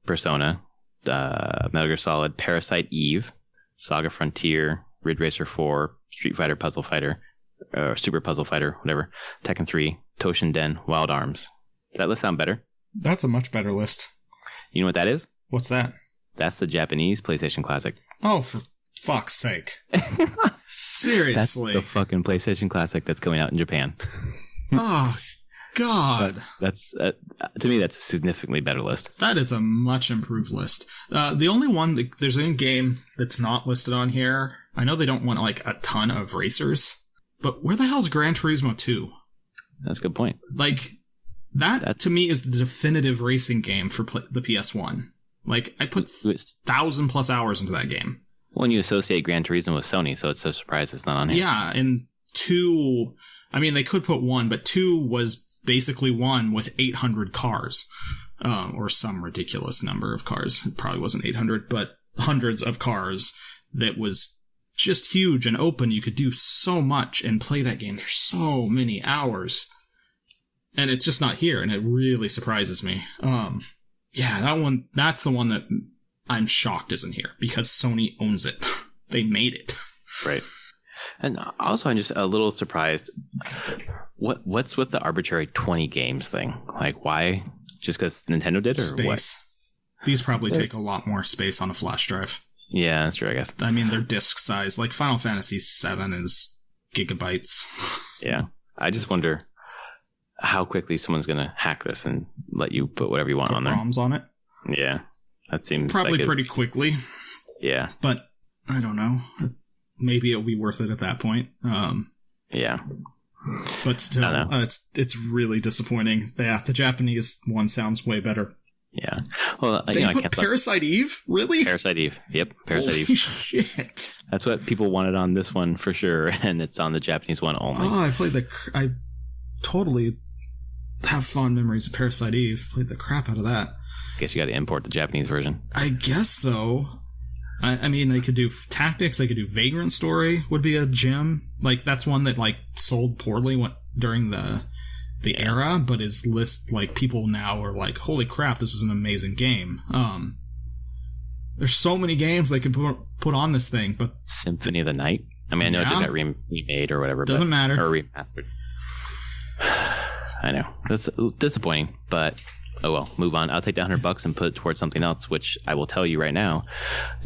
S1: Persona, Metal Gear Solid, Parasite Eve, Saga Frontier, Ridge Racer 4, Street Fighter Puzzle Fighter, Super Puzzle Fighter, whatever, Tekken 3, Toshinden, Wild Arms. Does that list sound better? That's
S2: a much better list.
S1: You know what that is?
S2: What's that?
S1: That's the Japanese PlayStation Classic.
S2: Oh, for fuck's sake. Seriously.
S1: That's the fucking PlayStation Classic that's coming out in Japan.
S2: Oh, God.
S1: That's to me, that's a significantly better list.
S2: That is a much improved list. The only one, there's a game that's not listed on here. I know they don't want like a ton of racers, but where the hell's Gran Turismo 2?
S1: That's a good point.
S2: Like, that to me is the definitive racing game for the PS1. Like, I put 1,000+ hours into that game.
S1: Well, and you associate Gran Turismo with Sony, so it's so surprised it's not on here.
S2: Yeah, and 2, I mean, they could put 1, but 2 was basically one with 800 cars, or some ridiculous number of cars. It probably wasn't 800, but hundreds of cars that was just huge and open. You could do so much and play that game for so many hours. And it's just not here, and it really surprises me. Yeah, that's the one that I'm shocked isn't here, because Sony owns it. They made it.
S1: Right. And also, I'm just a little surprised. What's with the arbitrary 20 games thing? Like, why? Just because Nintendo did, or
S2: space.
S1: What?
S2: These probably take a lot more space on a flash drive.
S1: Yeah, that's true, I guess.
S2: I mean, they're disk size. Like, Final Fantasy VII is gigabytes.
S1: Yeah. I just wonder how quickly someone's going to hack this and let you put whatever you want on there.
S2: ROMs on it?
S1: Yeah. That seems
S2: probably like pretty quickly.
S1: Yeah.
S2: But, I don't know. Maybe it'll be worth it at that point.
S1: Yeah.
S2: But still, it's really disappointing. Yeah, the Japanese one sounds way better.
S1: Yeah. Well,
S2: they put Parasite Eve? Really?
S1: Parasite Eve. Yep. Parasite
S2: Holy
S1: Eve.
S2: Shit.
S1: That's what people wanted on this one for sure, and it's on the Japanese one only.
S2: Oh, I totally have fond memories of Parasite Eve. Played the crap out of that.
S1: Guess you got to import the Japanese version.
S2: I guess so. I mean, they could do Tactics, they could do Vagrant Story would be a gem. Like, that's one that, like, sold poorly during the era, but is like, people now are like, holy crap, this is an amazing game. There's so many games they could put on this thing, but... Symphony
S1: of the Night? I mean, I know it just got remade or whatever.
S2: Doesn't matter.
S1: Or remastered. I know. That's disappointing, but... Oh well, move on. I'll take the $100 and put it towards something else, which I will tell you right now,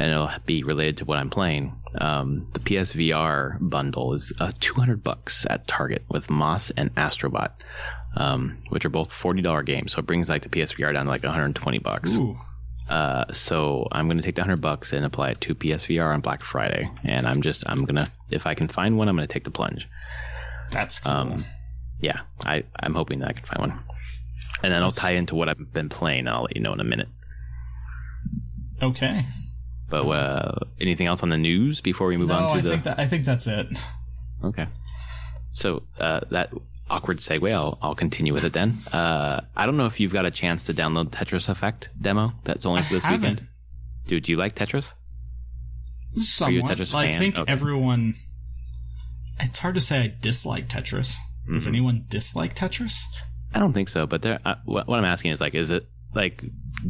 S1: and it'll be related to what I'm playing. The PSVR bundle is $200 at Target with Moss and Astrobot, which are both $40 games. So it brings like the PSVR down to like $120.
S2: Ooh.
S1: So I'm going to take the $100 and apply it to PSVR on Black Friday, and I'm gonna, if I can find one, I'm gonna take the plunge.
S2: That's cool.
S1: Yeah, I'm hoping that I can find one. And then I'll tie into what I've been playing. I'll let you know in a minute.
S2: Okay.
S1: But anything else on the news before we move on to
S2: I think that's it.
S1: Okay. So that awkward segue, I'll continue with it then. I don't know if you've got a chance to download Tetris Effect demo. That's only for this weekend. Dude, do you like Tetris?
S2: Somewhat. Are you a Tetris fan? I think everyone... It's hard to say I dislike Tetris. Does anyone dislike Tetris?
S1: I don't think so, but there. What I'm asking is like, is it like,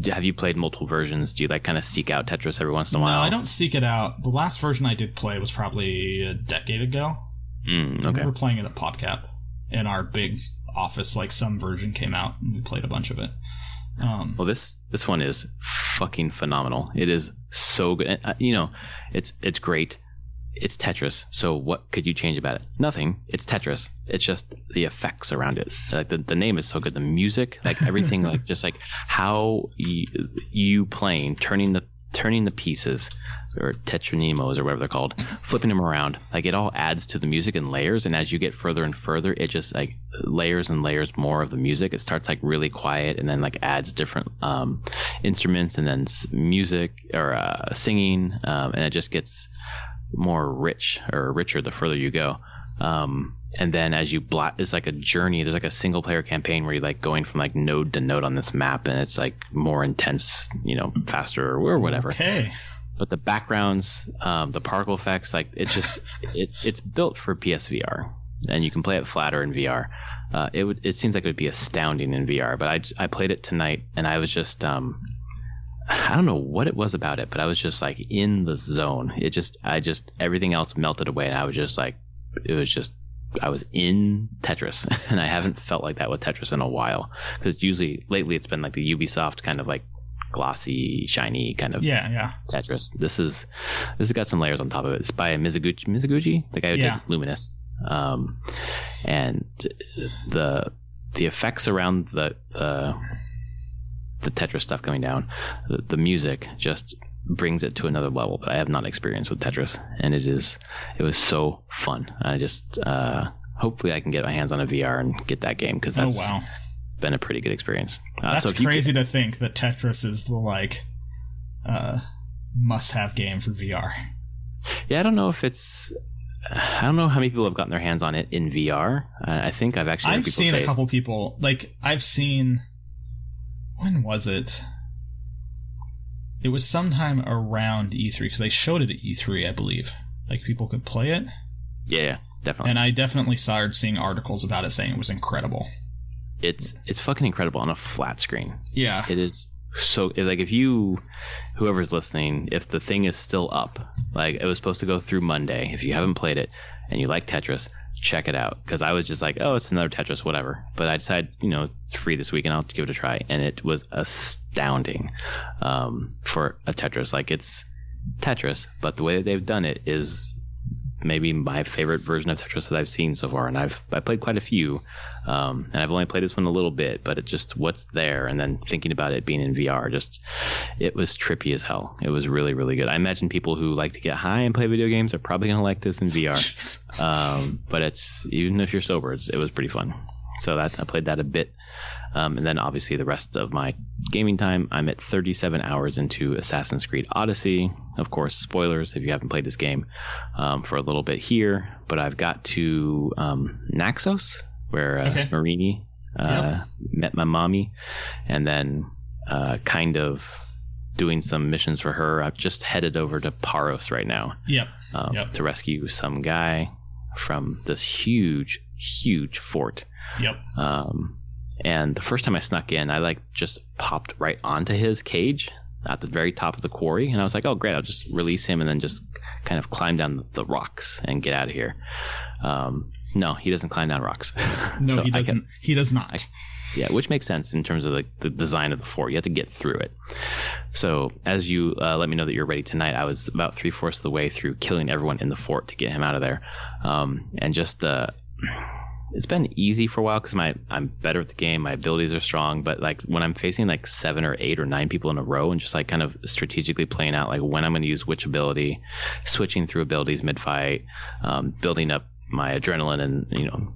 S1: have you played multiple versions? Do you like kind of seek out Tetris every once in a while?
S2: No, I don't seek it out. The last version I did play was probably a decade ago.
S1: Okay.
S2: We were playing it at PopCap in our big office. Like, some version came out and we played a bunch of it.
S1: Well, this one is fucking phenomenal. It is so good. It's great. It's Tetris, so what could you change about it? Nothing. It's Tetris. It's just the effects around it. Like the name is so good. The music, like everything, like just like how you playing, turning the pieces, or tetronimos or whatever they're called, flipping them around. Like, it all adds to the music in layers, and as you get further and further, it just like layers and layers more of the music. It starts like really quiet, and then like adds different instruments, and then music or singing, and it just gets more richer the further you go. And then as you it's like a journey. There's like a single player campaign where you're like going from like node to node on this map, and it's like more intense, faster or whatever.
S2: Okay.
S1: But the backgrounds, the particle effects, like it's built for PSVR, and you can play it flatter in VR. It seems like it would be astounding in VR, but I played it tonight, and I was just I don't know what it was about it, but I was just like in the zone. Everything else melted away, and I was just like, I was in Tetris, and I haven't felt like that with Tetris in a while, because lately it's been like the Ubisoft kind of like glossy, shiny kind of Tetris. This has got some layers on top of it. It's by Mizuguchi, the guy who did Luminous, and the effects around the Tetris stuff going down, the music just brings it to another level that I have not experienced with Tetris, and it was so fun. I just hopefully I can get my hands on a VR and get that game, because it's been a pretty good experience.
S2: That's crazy to think that Tetris is the must-have game for VR.
S1: Yeah, I don't know if it's I don't know how many people have gotten their hands on it in VR. I think I've actually heard people
S2: seen
S1: say
S2: a couple people. Like, I've seen... When was it? It was sometime around E3, because they showed it at E3, I believe. Like, people could play it.
S1: Yeah, definitely.
S2: And I definitely started seeing articles about it saying it was incredible.
S1: It's fucking incredible on a flat screen.
S2: Yeah.
S1: It is so, like, if whoever's listening, if the thing is still up, like, it was supposed to go through Monday. If you haven't played it and you like Tetris, check it out. Because I was just like, oh, it's another Tetris, whatever. But I decided, it's free this week and I'll give it a try. And it was astounding for a Tetris. Like, it's Tetris, but the way that they've done it is maybe my favorite version of Tetris that I've seen so far. And I played quite a few. And I've only played this one a little bit, but it just, what's there, and then thinking about it being in VR, it was trippy as hell. It was really, really good. I imagine people who like to get high and play video games are probably going to like this in VR. But it's, even if you're sober, it was pretty fun. So I played that a bit. And then obviously the rest of my gaming time, I'm at 37 hours into Assassin's Creed Odyssey. Of course, spoilers if you haven't played this game for a little bit here. But I've got to Naxos, where Marini met my mommy, and then kind of doing some missions for her. I've just headed over to Paros right now to rescue some guy from this huge fort. And the first time I snuck in, I just popped right onto his cage at the very top of the quarry, and I was like, oh great, I'll just release him and then just kind of climb down the rocks and get out of here. No, he doesn't climb down rocks.
S2: No, so he doesn't. He does not.
S1: Which makes sense in terms of the design of the fort. You have to get through it. So as you let me know that you're ready tonight, I was about 3/4 of the way through killing everyone in the fort to get him out of there. And just it's been easy for a while because I'm better at the game. My abilities are strong, but like when I'm facing like 7 or 8 or 9 people in a row and just like kind of strategically playing out like when I'm going to use which ability, switching through abilities mid-fight, building up my adrenaline and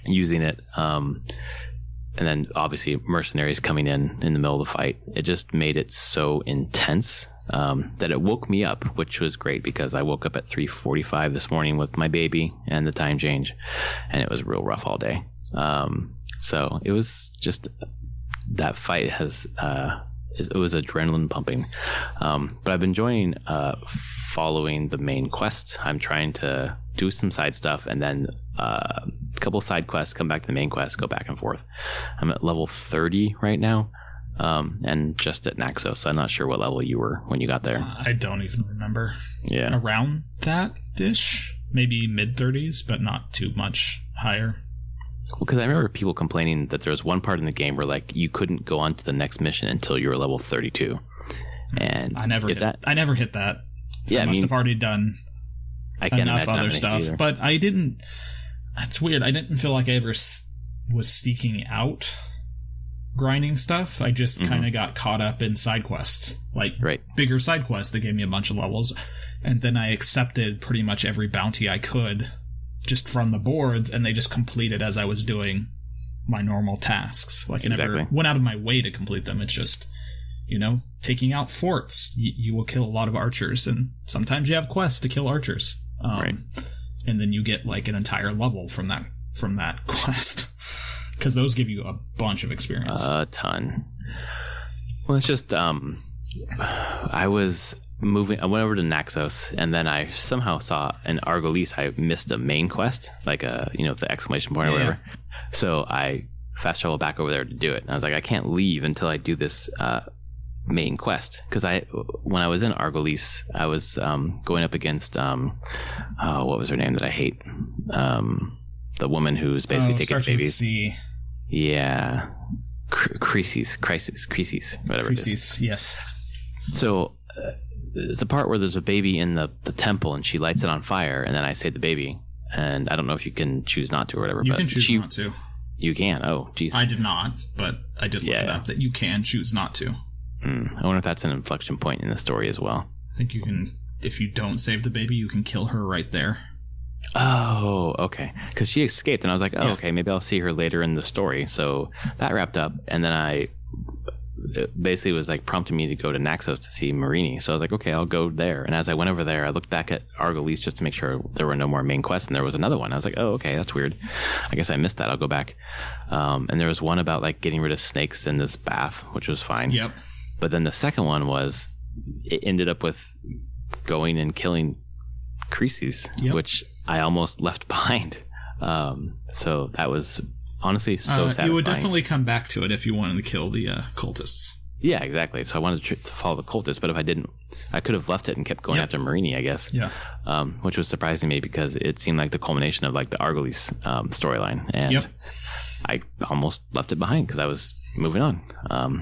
S1: using it, and then obviously mercenaries coming in the middle of the fight. It just made it so intense that it woke me up, which was great because I woke up at 3:45 this morning with my baby and the time change, and it was real rough all day. So it was just, that fight it was adrenaline pumping. But I've been enjoying following the main quest. I'm trying to do some side stuff and then a couple side quests, come back to the main quest, go back and forth. I'm at level 30 right now. And just at Naxos. I'm not sure what level you were when you got there.
S2: I don't even remember.
S1: Yeah.
S2: Around that dish? Maybe mid-30s, but not too much higher.
S1: Well, because I remember people complaining that there was one part in the game where like you couldn't go on to the next mission until you were level 32. And
S2: I never hit that.
S1: Yeah,
S2: I must have already done enough other stuff.
S1: Either.
S2: But I didn't... That's weird. I didn't feel like I ever was seeking out grinding stuff. I just kind of got caught up in side quests, like bigger side quests that gave me a bunch of levels, and then I accepted pretty much every bounty I could just from the boards, and they just completed as I was doing my normal tasks. Like I never went out of my way to complete them. It's just, taking out forts. You will kill a lot of archers, and sometimes you have quests to kill archers. And then you get like an entire level from that quest. Because those give you a bunch of experience.
S1: A ton. Well, it's just, I went over to Naxos, and then I somehow saw an Argolis. I missed a main quest, like the exclamation point or whatever. So I fast traveled back over there to do it. And I was like, I can't leave until I do this main quest. Because when I was in Argolis, I was going up against, what was her name that I hate? The woman who's basically taking babies. Yeah. Crises, whatever it is.
S2: Yes.
S1: So it's the part where there's a baby in the temple and she lights it on fire, and then I save the baby. And I don't know if you can choose not to or whatever.
S2: You can choose not to.
S1: You can? Oh, geez.
S2: I did not, but I did look it up that you can choose not to.
S1: I wonder if that's an inflection point in the story as well.
S2: I think you can, if you don't save the baby, you can kill her right there.
S1: Oh, okay. Because she escaped, and I was like, okay, maybe I'll see her later in the story. So that wrapped up, and then I it basically was like prompting me to go to Naxos to see Marini. So I was like, okay, I'll go there. And as I went over there, I looked back at Argolis just to make sure there were no more main quests, and there was another one. I was like, oh, okay, that's weird. I guess I missed that. I'll go back. And there was one about like getting rid of snakes in this bath, which was fine.
S2: Yep.
S1: But then the second one was, it ended up with going and killing Creases, which I almost left behind. So that was honestly so satisfying.
S2: You would definitely come back to it if you wanted to kill the cultists.
S1: Yeah, exactly. So I wanted to follow the cultists, but if I didn't, I could have left it and kept going after Marini, I guess.
S2: Yeah.
S1: Which was surprising me because it seemed like the culmination of like the Argolis storyline, and I almost left it behind because I was moving on.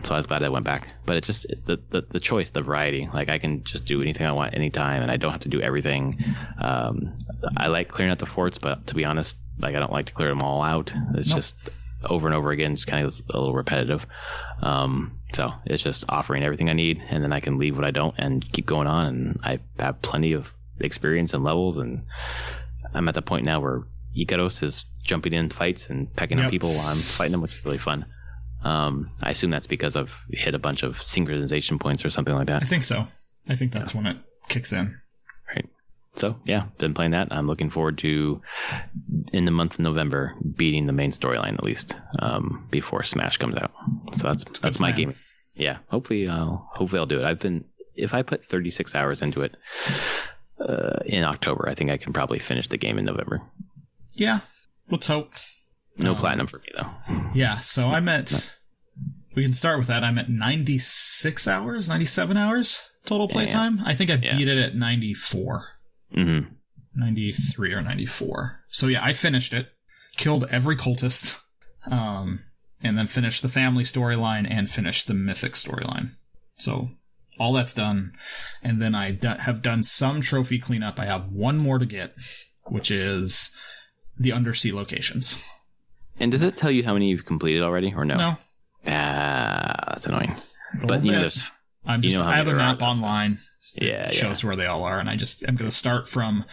S1: So I was glad I went back. But it just the choice, the variety, like I can just do anything I want anytime, and I don't have to do everything. I like clearing out the forts, but to be honest, like I don't like to clear them all out. It's just over and over again, just kind of a little repetitive. So it's just offering everything I need, and then I can leave what I don't and keep going on. And I have plenty of experience and levels, and I'm at the point now where Ikaros is jumping in fights and pecking up people while I'm fighting them, which is really fun. I assume that's because I've hit a bunch of synchronization points or something like that.
S2: I think so. I think that's when it kicks in.
S1: Right. So, yeah, been playing that. I'm looking forward to, in the month of November, beating the main storyline at least before Smash comes out. So that's my game. Yeah, hopefully I'll do it. If I put 36 hours into it in October, I think I can probably finish the game in November.
S2: Yeah, let's hope.
S1: No platinum for me, though.
S2: Yeah, so we can start with that. I'm at 96 hours, 97 hours total playtime. I think I beat it at 94. 93 or 94. So yeah, I finished it, killed every cultist, and then finished the family storyline and finished the mythic storyline. So all that's done. And then I have done some trophy cleanup. I have one more to get, which is the undersea locations. And
S1: does it tell you how many you've completed already, or no?
S2: No.
S1: That's annoying. But you know, there's.
S2: I have a map online.
S1: It
S2: shows where they all are, and I'm going to start from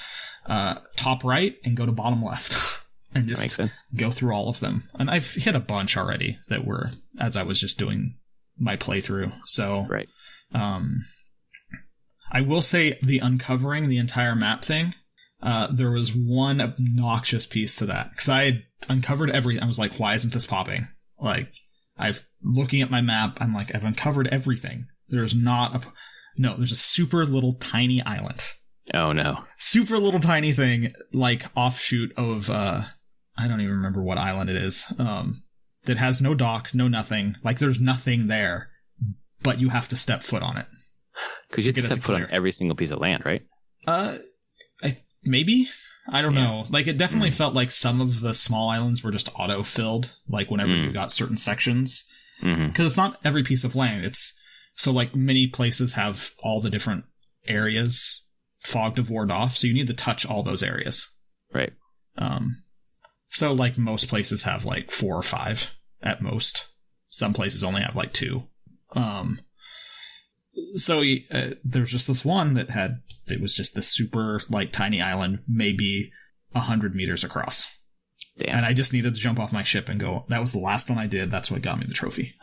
S2: top right and go to bottom left, and just
S1: makes sense.
S2: Go through all of them. And I've hit a bunch already that were as I was just doing my playthrough. So,
S1: right.
S2: I will say the uncovering the entire map thing. There was one obnoxious piece to that because I had uncovered everything. I was like, why isn't this popping? Like, looking at my map, I'm like, I've uncovered everything. There's there's a super little tiny island.
S1: Oh no.
S2: Super little tiny thing, like offshoot of, I don't even remember what island it is, that has no dock, no nothing. Like, there's nothing there, but you have to step foot on it.
S1: Because you have to step foot on every single piece of land, right?
S2: Maybe? I don't know. Like, it definitely felt like some of the small islands were just auto-filled, like, whenever you got certain sections. Because it's not every piece of land. So, like, many places have all the different areas fogged or warded off, so you need to touch all those areas.
S1: Right.
S2: So, like, most places have, like, 4 or 5 at most. Some places only have, like, 2. So there's just this one it was just this super, like, tiny island, maybe 100 meters across.
S1: Damn.
S2: And I just needed to jump off my ship and go. That was the last one I did. That's what got me the trophy.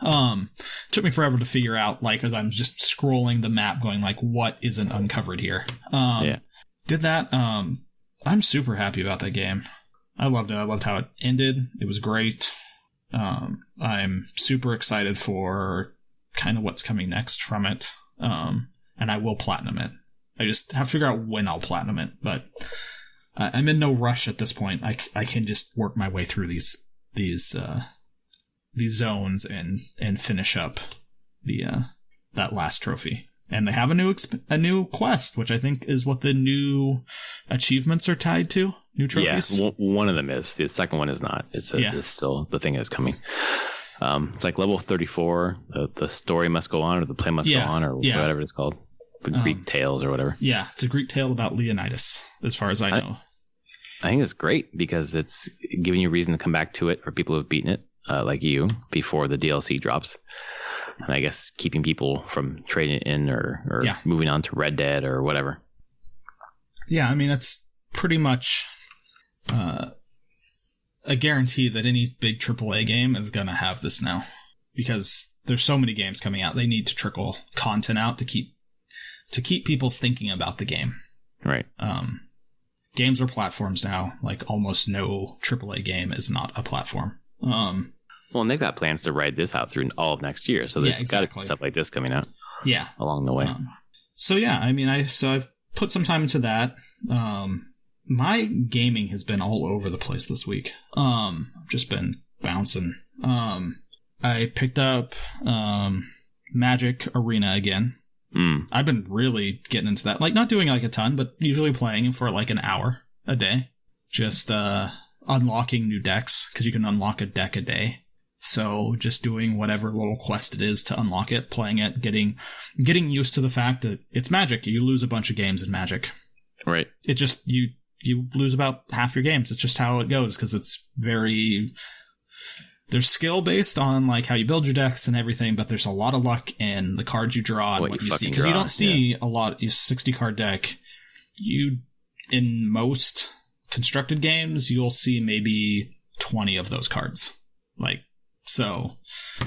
S2: Took me forever to figure out, like, as I'm just scrolling the map going, like, what isn't uncovered here? Did that. I'm super happy about that game. I loved it. I loved how it ended. It was great. I'm super excited for kind of what's coming next from it. And I will platinum it. I just have to figure out when I'll platinum it, but I'm in no rush at this point. I can just work my way through these zones and finish up that last trophy. And they have a new quest, which I think is what the new achievements are tied to. New trophies.
S1: Yeah, one of them is. The second one is not. It's still the thing that's coming. It's like level 34. The story must go on, or the play must go on, or whatever it's called. The Greek Tales or whatever. Yeah,
S2: it's a Greek tale about Leonidas, as far as I know.
S1: I think it's great because it's giving you a reason to come back to it for people who have beaten it, like you, before the DLC drops. And I guess keeping people from trading it in or moving on to Red Dead or whatever.
S2: Yeah, I mean, that's pretty much a guarantee that any big AAA game is going to have this now. Because there's so many games coming out. They need to trickle content out to keep people thinking about the game.
S1: Right.
S2: Games are platforms now. Like almost no AAA game is not a platform.
S1: Well, and they've got plans to ride this out through all of next year. So there's got stuff like this coming out.
S2: Yeah.
S1: Along the way.
S2: So yeah, I mean, I've put some time into that. My gaming has been all over the place this week. I've just been bouncing. I picked up Magic Arena again. I've been really getting into that. Like, not doing like a ton, but usually playing for like an hour a day. Just unlocking new decks, because you can unlock a deck a day. So just doing whatever little quest it is to unlock it, playing it, getting used to the fact that it's Magic. You lose a bunch of games in Magic.
S1: Right.
S2: It just, you lose about half your games. It's just how it goes, because it's very... There's skill based on like how you build your decks and everything, but there's a lot of luck in the cards you draw and what you see. Because you don't see a lot. You 60 card deck. In most constructed games, you'll see maybe 20 of those cards. Like, so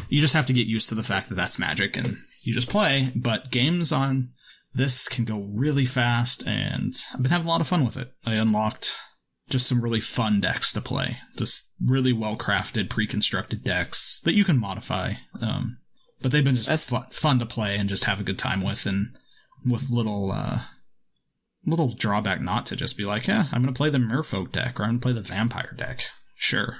S2: you just have to get used to the fact that that's Magic and you just play. But games on this can go really fast, and I've been having a lot of fun with it. I unlocked just some really fun decks to play. Just really well-crafted, pre-constructed decks that you can modify. But they've been just fun to play and just have a good time with, and with little drawback not to just be like, yeah, I'm going to play the Merfolk deck, or I'm going to play the Vampire deck. Sure.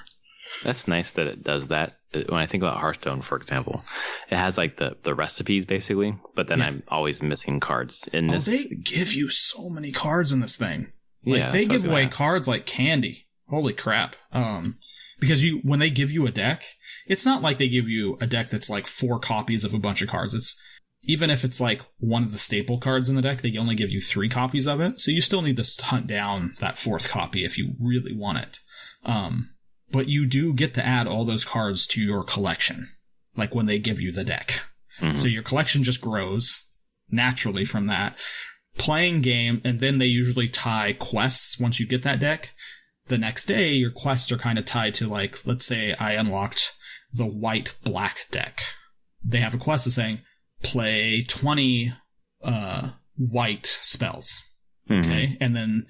S1: That's nice that it does that. When I think about Hearthstone, for example, it has like the recipes basically, but then I'm always missing cards in this.
S2: They give you so many cards in this thing. Like, they give away cards like candy. Holy crap. Because when they give you a deck, it's not like they give you a deck that's like 4 copies of a bunch of cards. It's, even if it's like one of the staple cards in the deck, they only give you 3 copies of it. So you still need to hunt down that 4th copy if you really want it. But you do get to add all those cards to your collection, like when they give you the deck. Mm-hmm. So your collection just grows naturally from that. Playing game, and then they usually tie quests once you get that deck. The next day, your quests are kind of tied to, like, let's say I unlocked the white-black deck. They have a quest that's saying, play 20 white spells. Mm-hmm. Okay? And then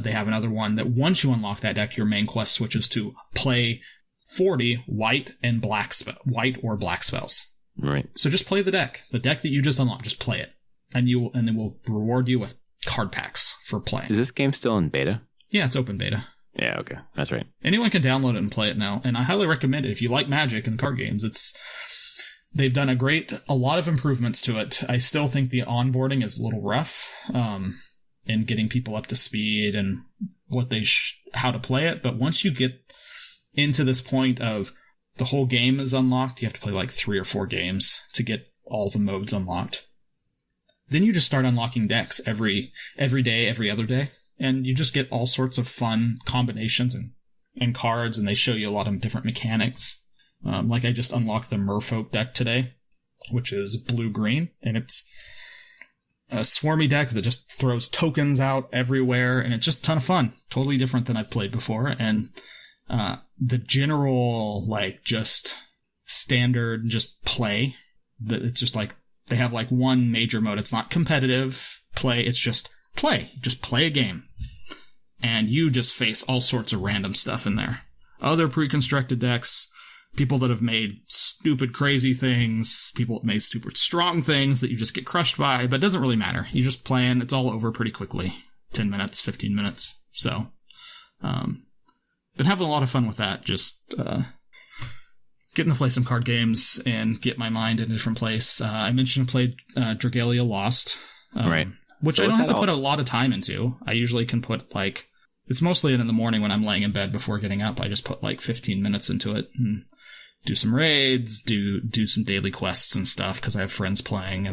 S2: they have another one that once you unlock that deck, your main quest switches to play 40 white and white or black spells.
S1: Right.
S2: So just play the deck. The deck that you just unlocked, just play it. And then we'll reward you with card packs for playing.
S1: Is this game still in beta?
S2: Yeah, it's open beta.
S1: Yeah, okay. That's right.
S2: Anyone can download it and play it now. And I highly recommend it. If you like Magic and card games, they've done a lot of improvements to it. I still think the onboarding is a little rough in getting people up to speed and how to play it. But once you get into this point of the whole game is unlocked, you have to play like 3 or 4 games to get all the modes unlocked. Then you just start unlocking decks every day, every other day, and you just get all sorts of fun combinations and cards, and they show you a lot of different mechanics. Like I just unlocked the Merfolk deck today, which is blue-green, and it's a swarmy deck that just throws tokens out everywhere, and it's just a ton of fun. Totally different than I've played before, and the general, like, just standard just play, it's just like, they have like one major mode. It's not competitive play. It's just play. Just play a game. And you just face all sorts of random stuff in there. Other pre-constructed decks, people that have made stupid crazy things, people that made stupid strong things that you just get crushed by, but it doesn't really matter. You just play and it's all over pretty quickly. 10 minutes, 15 minutes. So, been having a lot of fun with that. Just, getting to play some card games and get my mind in a different place. I mentioned I played Dragalia Lost.
S1: Right.
S2: Which so I don't have to put a lot of time into. I usually can put like... It's mostly in the morning when I'm laying in bed before getting up. I just put like 15 minutes into it and do some raids, do some daily quests and stuff because I have friends playing.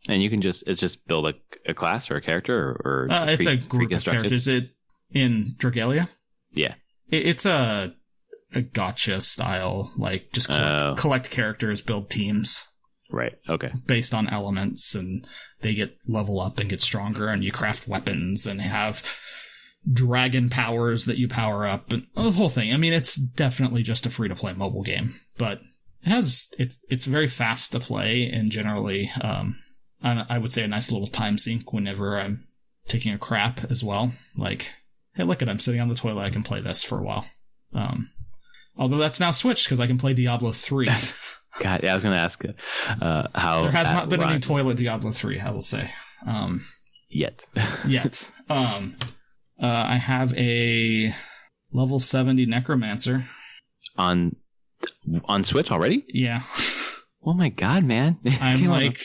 S2: And you can
S1: just build a class or a character or
S2: it's a group of characters. In Dragalia?
S1: Yeah.
S2: It's a gacha style, like just collect characters, build teams.
S1: Right, okay.
S2: Based on elements, and they get level up and get stronger, and you craft weapons and have dragon powers that you power up, and the whole thing. I mean, it's definitely just a free-to-play mobile game, but It's very fast to play, and generally, I would say a nice little time sink whenever I'm taking a crap as well. Like, hey, look I'm sitting on the toilet, I can play this for a while. Although that's now switched because I can play Diablo 3.
S1: God, yeah, I was going to ask how...
S2: There has not been any toilet Diablo 3, I will say.
S1: Yet.
S2: I have a level 70 Necromancer.
S1: On Switch already?
S2: Yeah.
S1: Oh my god, man.
S2: I'm like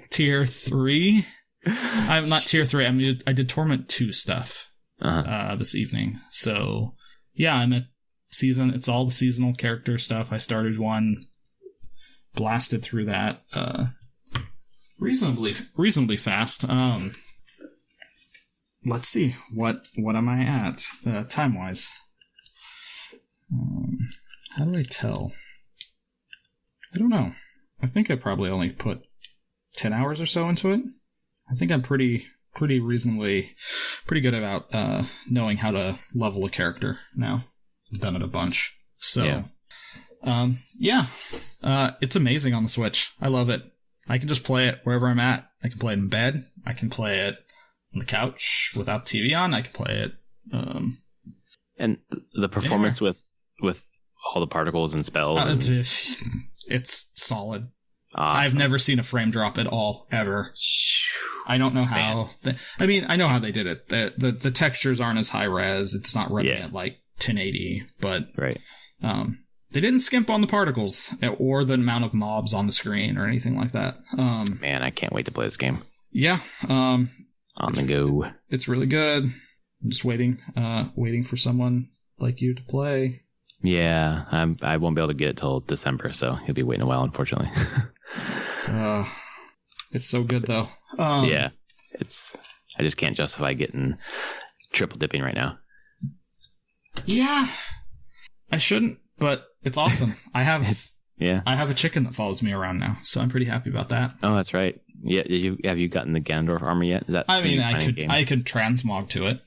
S2: tier 3. I'm not tier 3. I did Torment 2 stuff this evening. So, yeah, I'm at season. It's all the seasonal character stuff. I started one, blasted through that reasonably fast. Let's see. What am I at time-wise? How do I tell? I don't know. I think I probably only put 10 hours or so into it. I think I'm pretty good about knowing how to level a character now. I've done it a bunch. So, it's amazing on the Switch. I love it. I can just play it wherever I'm at. I can play it in bed. I can play it on the couch without TV on. I can play it.
S1: And the performance with all the particles and spells.
S2: It's solid.
S1: Awesome.
S2: I've never seen a frame drop at all, ever. I don't know how. I know how they did it. The textures aren't as high res. It's not running at like 1080, but
S1: right.
S2: They didn't skimp on the particles or the amount of mobs on the screen or anything like that.
S1: Man, I can't wait to play this game.
S2: Yeah.
S1: On the go.
S2: It's really good. I'm just waiting for someone like you to play.
S1: Yeah, I won't be able to get it till December, so he'll be waiting a while, unfortunately.
S2: It's so good though.
S1: Yeah, I just can't justify getting triple dipping right now.
S2: Yeah, I shouldn't, but it's awesome. I have a chicken that follows me around now, so I'm pretty happy about that.
S1: Oh, that's right. Yeah, have you gotten the Ganondorf armor yet? Is that
S2: I could transmog to it.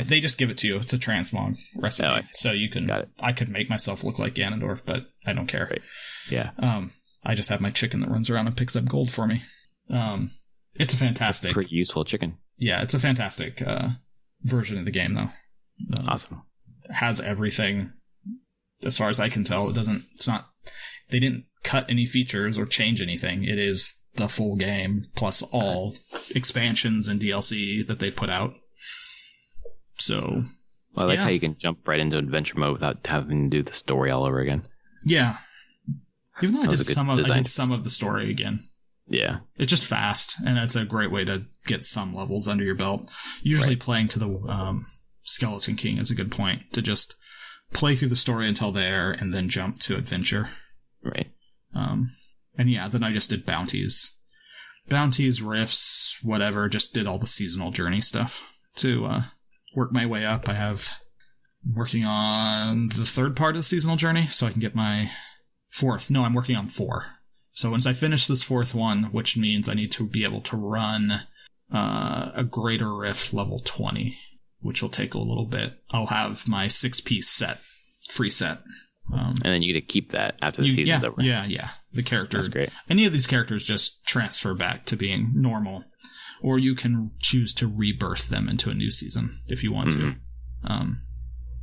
S2: They just give it to you. It's a transmog recipe, so you can. Got it. I could make myself look like Ganondorf, but I don't care.
S1: Right. Yeah.
S2: I just have my chicken that runs around and picks up gold for me. It's a fantastic,
S1: pretty useful chicken.
S2: Yeah, it's a fantastic version of the game, though.
S1: Awesome.
S2: It has everything, as far as I can tell. It's not. They didn't cut any features or change anything. It is the full game plus all expansions and DLC that they've put out. So,
S1: I like how you can jump right into adventure mode without having to do the story all over again.
S2: Yeah, even though I did some of the story again.
S1: Yeah,
S2: it's just fast, and it's a great way to get some levels under your belt. Usually, playing to the Skeleton King is a good point to just play through the story until there, and then jump to adventure.
S1: Right.
S2: And yeah, then I just did bounties, rifts, whatever. Just did all the seasonal journey stuff to work my way up. I'm working on the third part of the seasonal journey, so I can get my fourth. No, I'm working on 4. So once I finish this 4th one, which means I need to be able to run a Greater Rift level 20, which will take a little bit. I'll have my 6-piece set, free set.
S1: And then you get to keep that after the season's over.
S2: Yeah. The character.
S1: That's great.
S2: Any of these characters just transfer back to being normal. Or you can choose to rebirth them into a new season if you want to.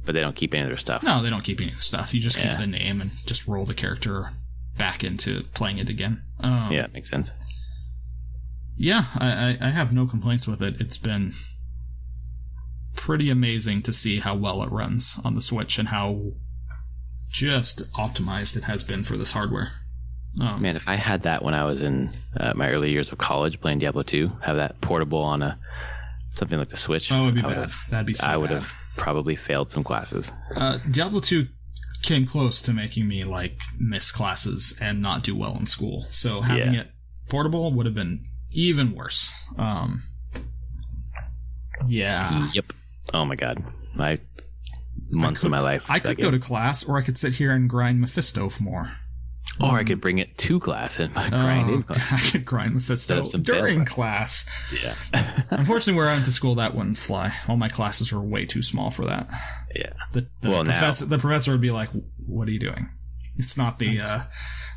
S1: But they don't keep any of their stuff.
S2: No, they don't keep any of the stuff. You just keep the name and just roll the character back into playing it again.
S1: Yeah, makes sense.
S2: Yeah, I have no complaints with it. It's been pretty amazing to see how well it runs on the Switch and how just optimized it has been for this hardware.
S1: Man, if I had that when I was in my early years of college playing Diablo 2, have that portable on something like the Switch.
S2: Oh, it would be bad. That'd be so bad.
S1: I would have probably failed some classes.
S2: Diablo 2 came close to making me miss classes and not do well in school. So having it portable would have been even worse. Yeah.
S1: Yep. Oh my god. Months of my life.
S2: I could go to class, or I could sit here and grind Mephisto for more.
S1: Or I could bring it to class and grind in class.
S2: I could grind Mephisto during class.
S1: Yeah.
S2: Unfortunately, where I went to school, that wouldn't fly. All my classes were way too small for that.
S1: Yeah.
S2: The professor would be like, "What are you doing?" It's not the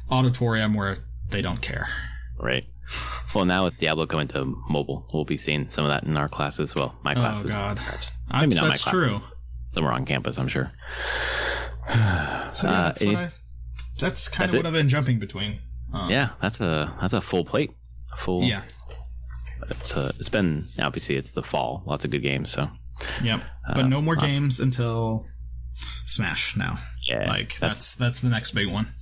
S2: auditorium where they don't care.
S1: Right. Well, now with Diablo coming to mobile, we'll be seeing some of that in our classes. Well, my classes.
S2: Oh, God.
S1: Maybe not
S2: that's
S1: my classes.
S2: true.
S1: Somewhere on campus, I'm sure.
S2: So yeah, that's kind of what I've been jumping between.
S1: Yeah, that's a full plate.
S2: Yeah.
S1: It's been, obviously it's the fall. Lots of good games, so.
S2: Yep. But no more games until Smash now.
S1: Yeah.
S2: Like, that's the next big one.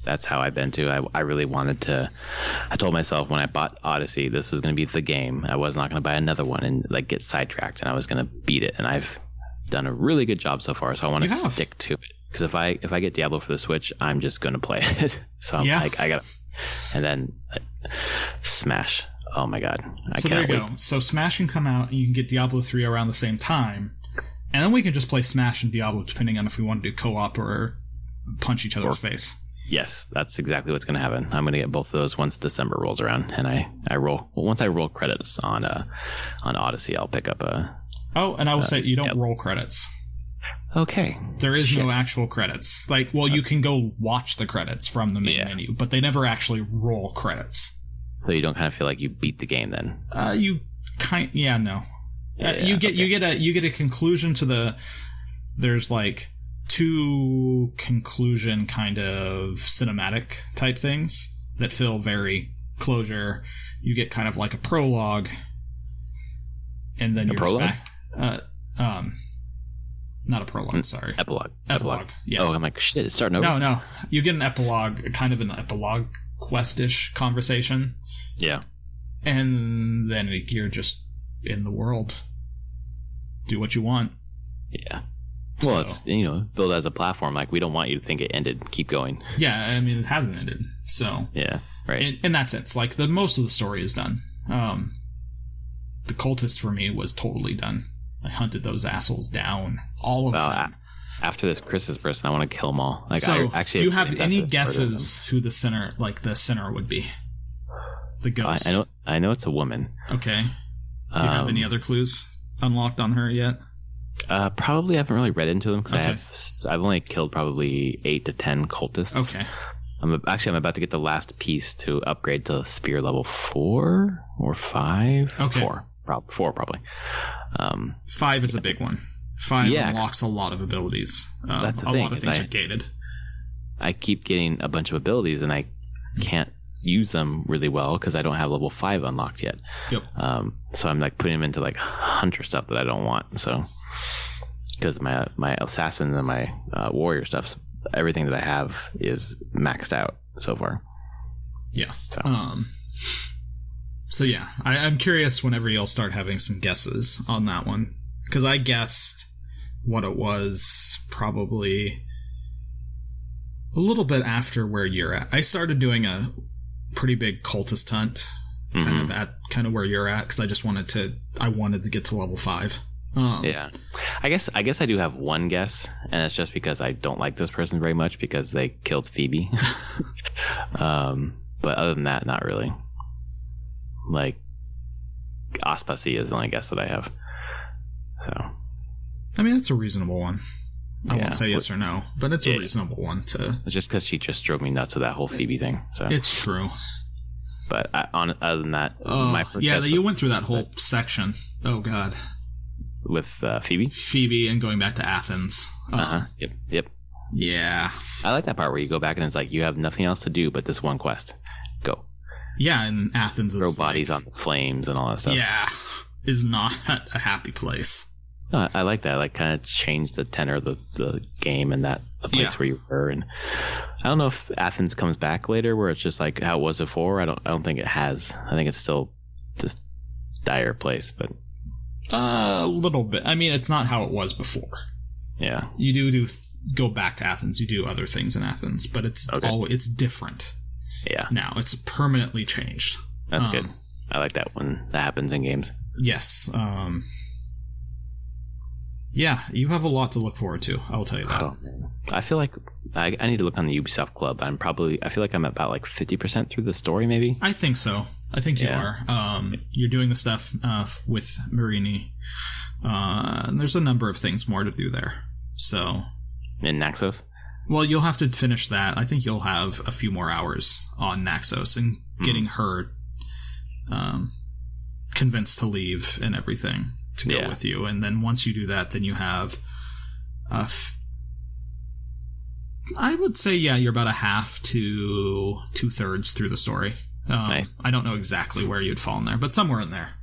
S1: That's how I've been too. I really wanted to. I told myself when I bought Odyssey, this was going to be the game. I was not going to buy another one and like get sidetracked, and I was going to beat it. And I've done a really good job so far, so I want to stick to it. Because if I get Diablo for the Switch, I'm just going to play it. So I'm like, I got to. And then Smash. Oh my God.
S2: So there you go. So Smash can come out, and you can get Diablo 3 around the same time. And then we can just play Smash and Diablo, depending on if we want to do co-op or punch each other's face.
S1: Yes, that's exactly what's going to happen. I'm going to get both of those once December rolls around, and I roll. Well, once I roll credits on Odyssey, I'll pick up a.
S2: Oh, and I will say you don't roll credits.
S1: Okay.
S2: There is no actual credits. Like, well, you can go watch the credits from the main menu, but they never actually roll credits.
S1: So you don't kind of feel like you beat the game then?
S2: No. You get a conclusion to the. There's like 2 conclusion kind of cinematic type things that feel very closure. You get kind of like a prologue, and then you're
S1: prologue?
S2: Not a prologue, sorry.
S1: Epilogue. Yeah. Oh, I'm like, shit, it's starting over.
S2: No. You get an epilogue, kind of an epilogue quest-ish conversation.
S1: Yeah.
S2: And then you're just in the world. Do what you want.
S1: Yeah. Well, it's, built as a platform. Like, we don't want you to think it ended. Keep going.
S2: Yeah, I mean, it hasn't ended. So.
S1: Yeah, right.
S2: In that sense, like, most of the story is done. The cultist for me was totally done. I hunted those assholes down. All of them.
S1: After this Chris's person, I want to kill them all. Like,
S2: so, do you have any guesses who the sinner would be? The ghost.
S1: I know it's a woman.
S2: Okay. Do you have any other clues unlocked on her yet?
S1: Probably haven't really read into them because I've only killed probably 8 to 10 cultists.
S2: Okay.
S1: I'm about to get the last piece to upgrade to spear level 4 or 5.
S2: Okay.
S1: 4 probably.
S2: 5 is a big one. 5 unlocks a lot of abilities.
S1: That's the
S2: thing. A
S1: thing,
S2: lot of things are gated.
S1: I keep getting a bunch of abilities and I can't use them really well because I don't have level 5 unlocked yet.
S2: Yep.
S1: So I'm like putting them into like hunter stuff that I don't want. So because my assassin and my warrior stuff, everything that I have is maxed out so far.
S2: Yeah. So yeah, I'm curious whenever you'll start having some guesses on that one. Because I guessed what it was probably a little bit after where you're at. I started doing a pretty big cultist hunt, kind of where you're at, because I wanted to get to level 5.
S1: Yeah, I guess I do have one guess, and it's just because I don't like this person very much because they killed Phoebe. But other than that, not really. Like, Aspasi is the only guess that I have. So,
S2: I mean, that's a reasonable one. I won't say yes or no, but it's a reasonable one to.
S1: It's just because she just drove me nuts with that whole Phoebe thing. So
S2: it's true.
S1: But other than that, my first guess
S2: you went through that whole section. Oh God.
S1: With Phoebe
S2: and going back to Athens.
S1: Yep.
S2: Yeah.
S1: I like that part where you go back and it's like you have nothing else to do but this one quest. Go.
S2: Yeah, and Athens is
S1: throw bodies on the flames and all that stuff.
S2: Yeah, is not a happy place.
S1: No, I like that. I like kind of changed the tenor of the game and that the place where you were. And I don't know if Athens comes back later where it's just like how it was before. I don't think it has. I think it's still this dire place, but
S2: a little bit. I mean, it's not how it was before.
S1: Yeah,
S2: you do go back to Athens. You do other things in Athens, but it's it's different.
S1: Yeah.
S2: Now it's permanently changed.
S1: That's good. I like that when that happens in games.
S2: Yes. Yeah, you have a lot to look forward to. I will tell you that.
S1: Oh, I feel like I need to look on the Ubisoft Club. I feel like I'm about like 50% through the story, maybe.
S2: I think so. I think you are. You're doing the stuff with Marini. And there's a number of things more to do there. So.
S1: In Naxos?
S2: Well, you'll have to finish that. I think you'll have a few more hours on Naxos and getting her convinced to leave and everything to go with you. And then once you do that, then you have I would say, you're about a half to 2/3 through the story.
S1: Nice.
S2: I don't know exactly where you'd fall in there, but somewhere in there.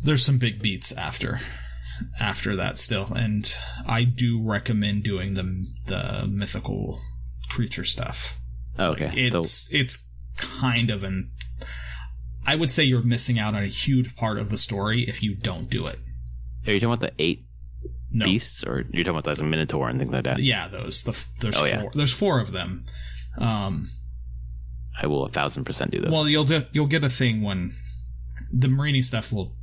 S2: There's some big beats after that still, and I do recommend doing the mythical creature stuff.
S1: Okay.
S2: It's kind of I would say you're missing out on a huge part of the story if you don't do it.
S1: Are you talking about the 8 beasts, or you're talking about the Minotaur and things like that?
S2: Yeah, those. There's 4 of them.
S1: I will 1,000% do those.
S2: Well, you'll get a thing when the Marini stuff will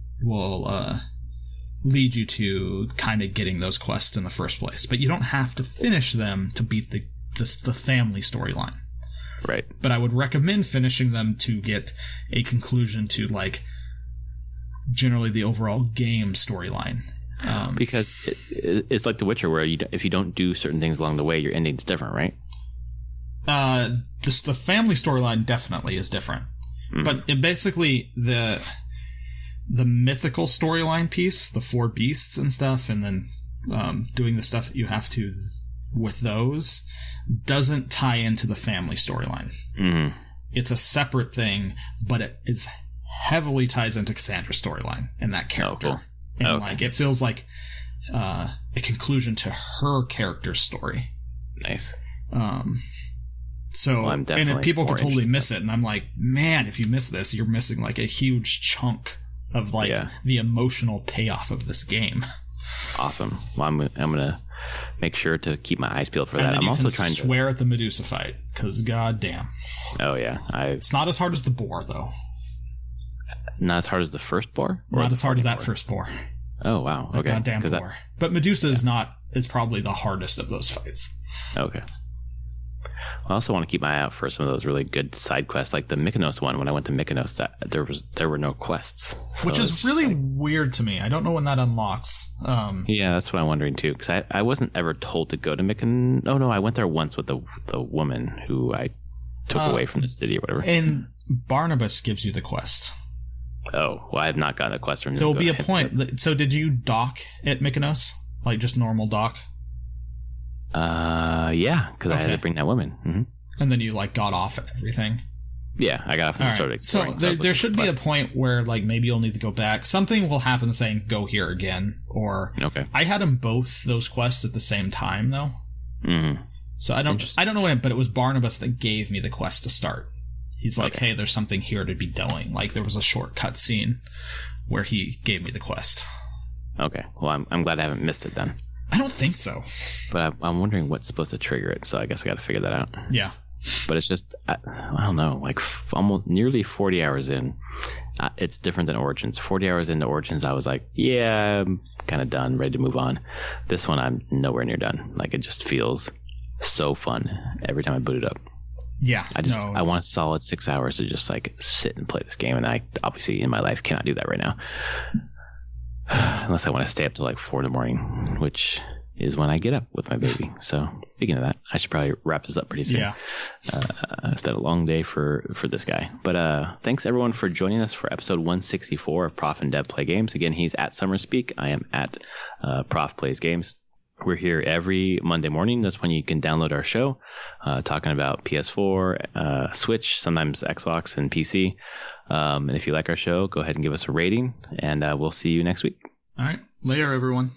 S2: lead you to kind of getting those quests in the first place, but you don't have to finish them to beat the family storyline.
S1: Right.
S2: But I would recommend finishing them to get a conclusion to generally the overall game storyline.
S1: Because it's like The Witcher, where if you don't do certain things along the way, your ending's different, right?
S2: The family storyline definitely is different, but basically the mythical storyline piece, the 4 beasts and stuff, and then doing the stuff that you have to with those, doesn't tie into the family storyline. It's a separate thing, but it is heavily ties into Cassandra's storyline and that character.
S1: Cool.
S2: And it feels like a conclusion to her character's story.
S1: Nice.
S2: So, and then people can totally miss it, and I'm like, man, if you miss this, you're missing a huge chunk of the emotional payoff of this game.
S1: Awesome. Well, I'm gonna make sure to keep my eyes peeled for that.
S2: I'm also trying to swear at the Medusa fight, because goddamn.
S1: Oh yeah,
S2: it's not as hard as the boar though.
S1: Not as hard as the first boar?
S2: Not as hard as that first boar.
S1: Oh, wow. Okay.
S2: Goddamn boar. But Medusa is probably the hardest of those fights.
S1: Okay. I also want to keep my eye out for some of those really good side quests, like the Mykonos one. When I went to Mykonos, there were no quests. So
S2: which is really weird to me. I don't know when that unlocks.
S1: Yeah, that's what I'm wondering too, because I wasn't ever told to go to Mykonos. Oh, no, I went there once with the woman who I took away from the city or whatever.
S2: And Barnabas gives you the quest.
S1: Oh, well, I have not gotten a quest from him.
S2: There'll be a point. So did you dock at Mykonos? Just normal dock?
S1: Yeah, because I had to bring that woman. Mm-hmm.
S2: And then you got off and everything?
S1: Yeah, I got off and started exploring.
S2: So there should be a point where maybe you'll need to go back. Something will happen saying go here again. Or I had them both, those quests, at the same time though. Mm-hmm. So I don't know when, but it was Barnabas that gave me the quest to start. He's like, hey, there's something here to be doing. There was a short cut scene where he gave me the quest. Okay. Well, I'm glad I haven't missed it then. I don't think so. But I'm wondering what's supposed to trigger it, so I guess I got to figure that out. Yeah. But it's just, I don't know, almost nearly 40 hours in. It's different than Origins. 40 hours into Origins, I was like, yeah, I'm kind of done, ready to move on. This one, I'm nowhere near done. It just feels so fun every time I boot it up. Yeah. I want a solid 6 hours to just sit and play this game, and I obviously in my life cannot do that right now. Unless I want to stay up till 4 in the morning, which is when I get up with my baby. So speaking of that, I should probably wrap this up pretty soon. Yeah. It's been a long day for this guy. But thanks everyone for joining us for episode 164 of Prof and Deb Play Games. Again, he's at Summerspeak. I am at Prof Plays Games. We're here every Monday morning. That's when you can download our show, talking about PS4, Switch, sometimes Xbox and PC. And if you like our show, go ahead and give us a rating, and we'll see you next week. All right. Later, everyone.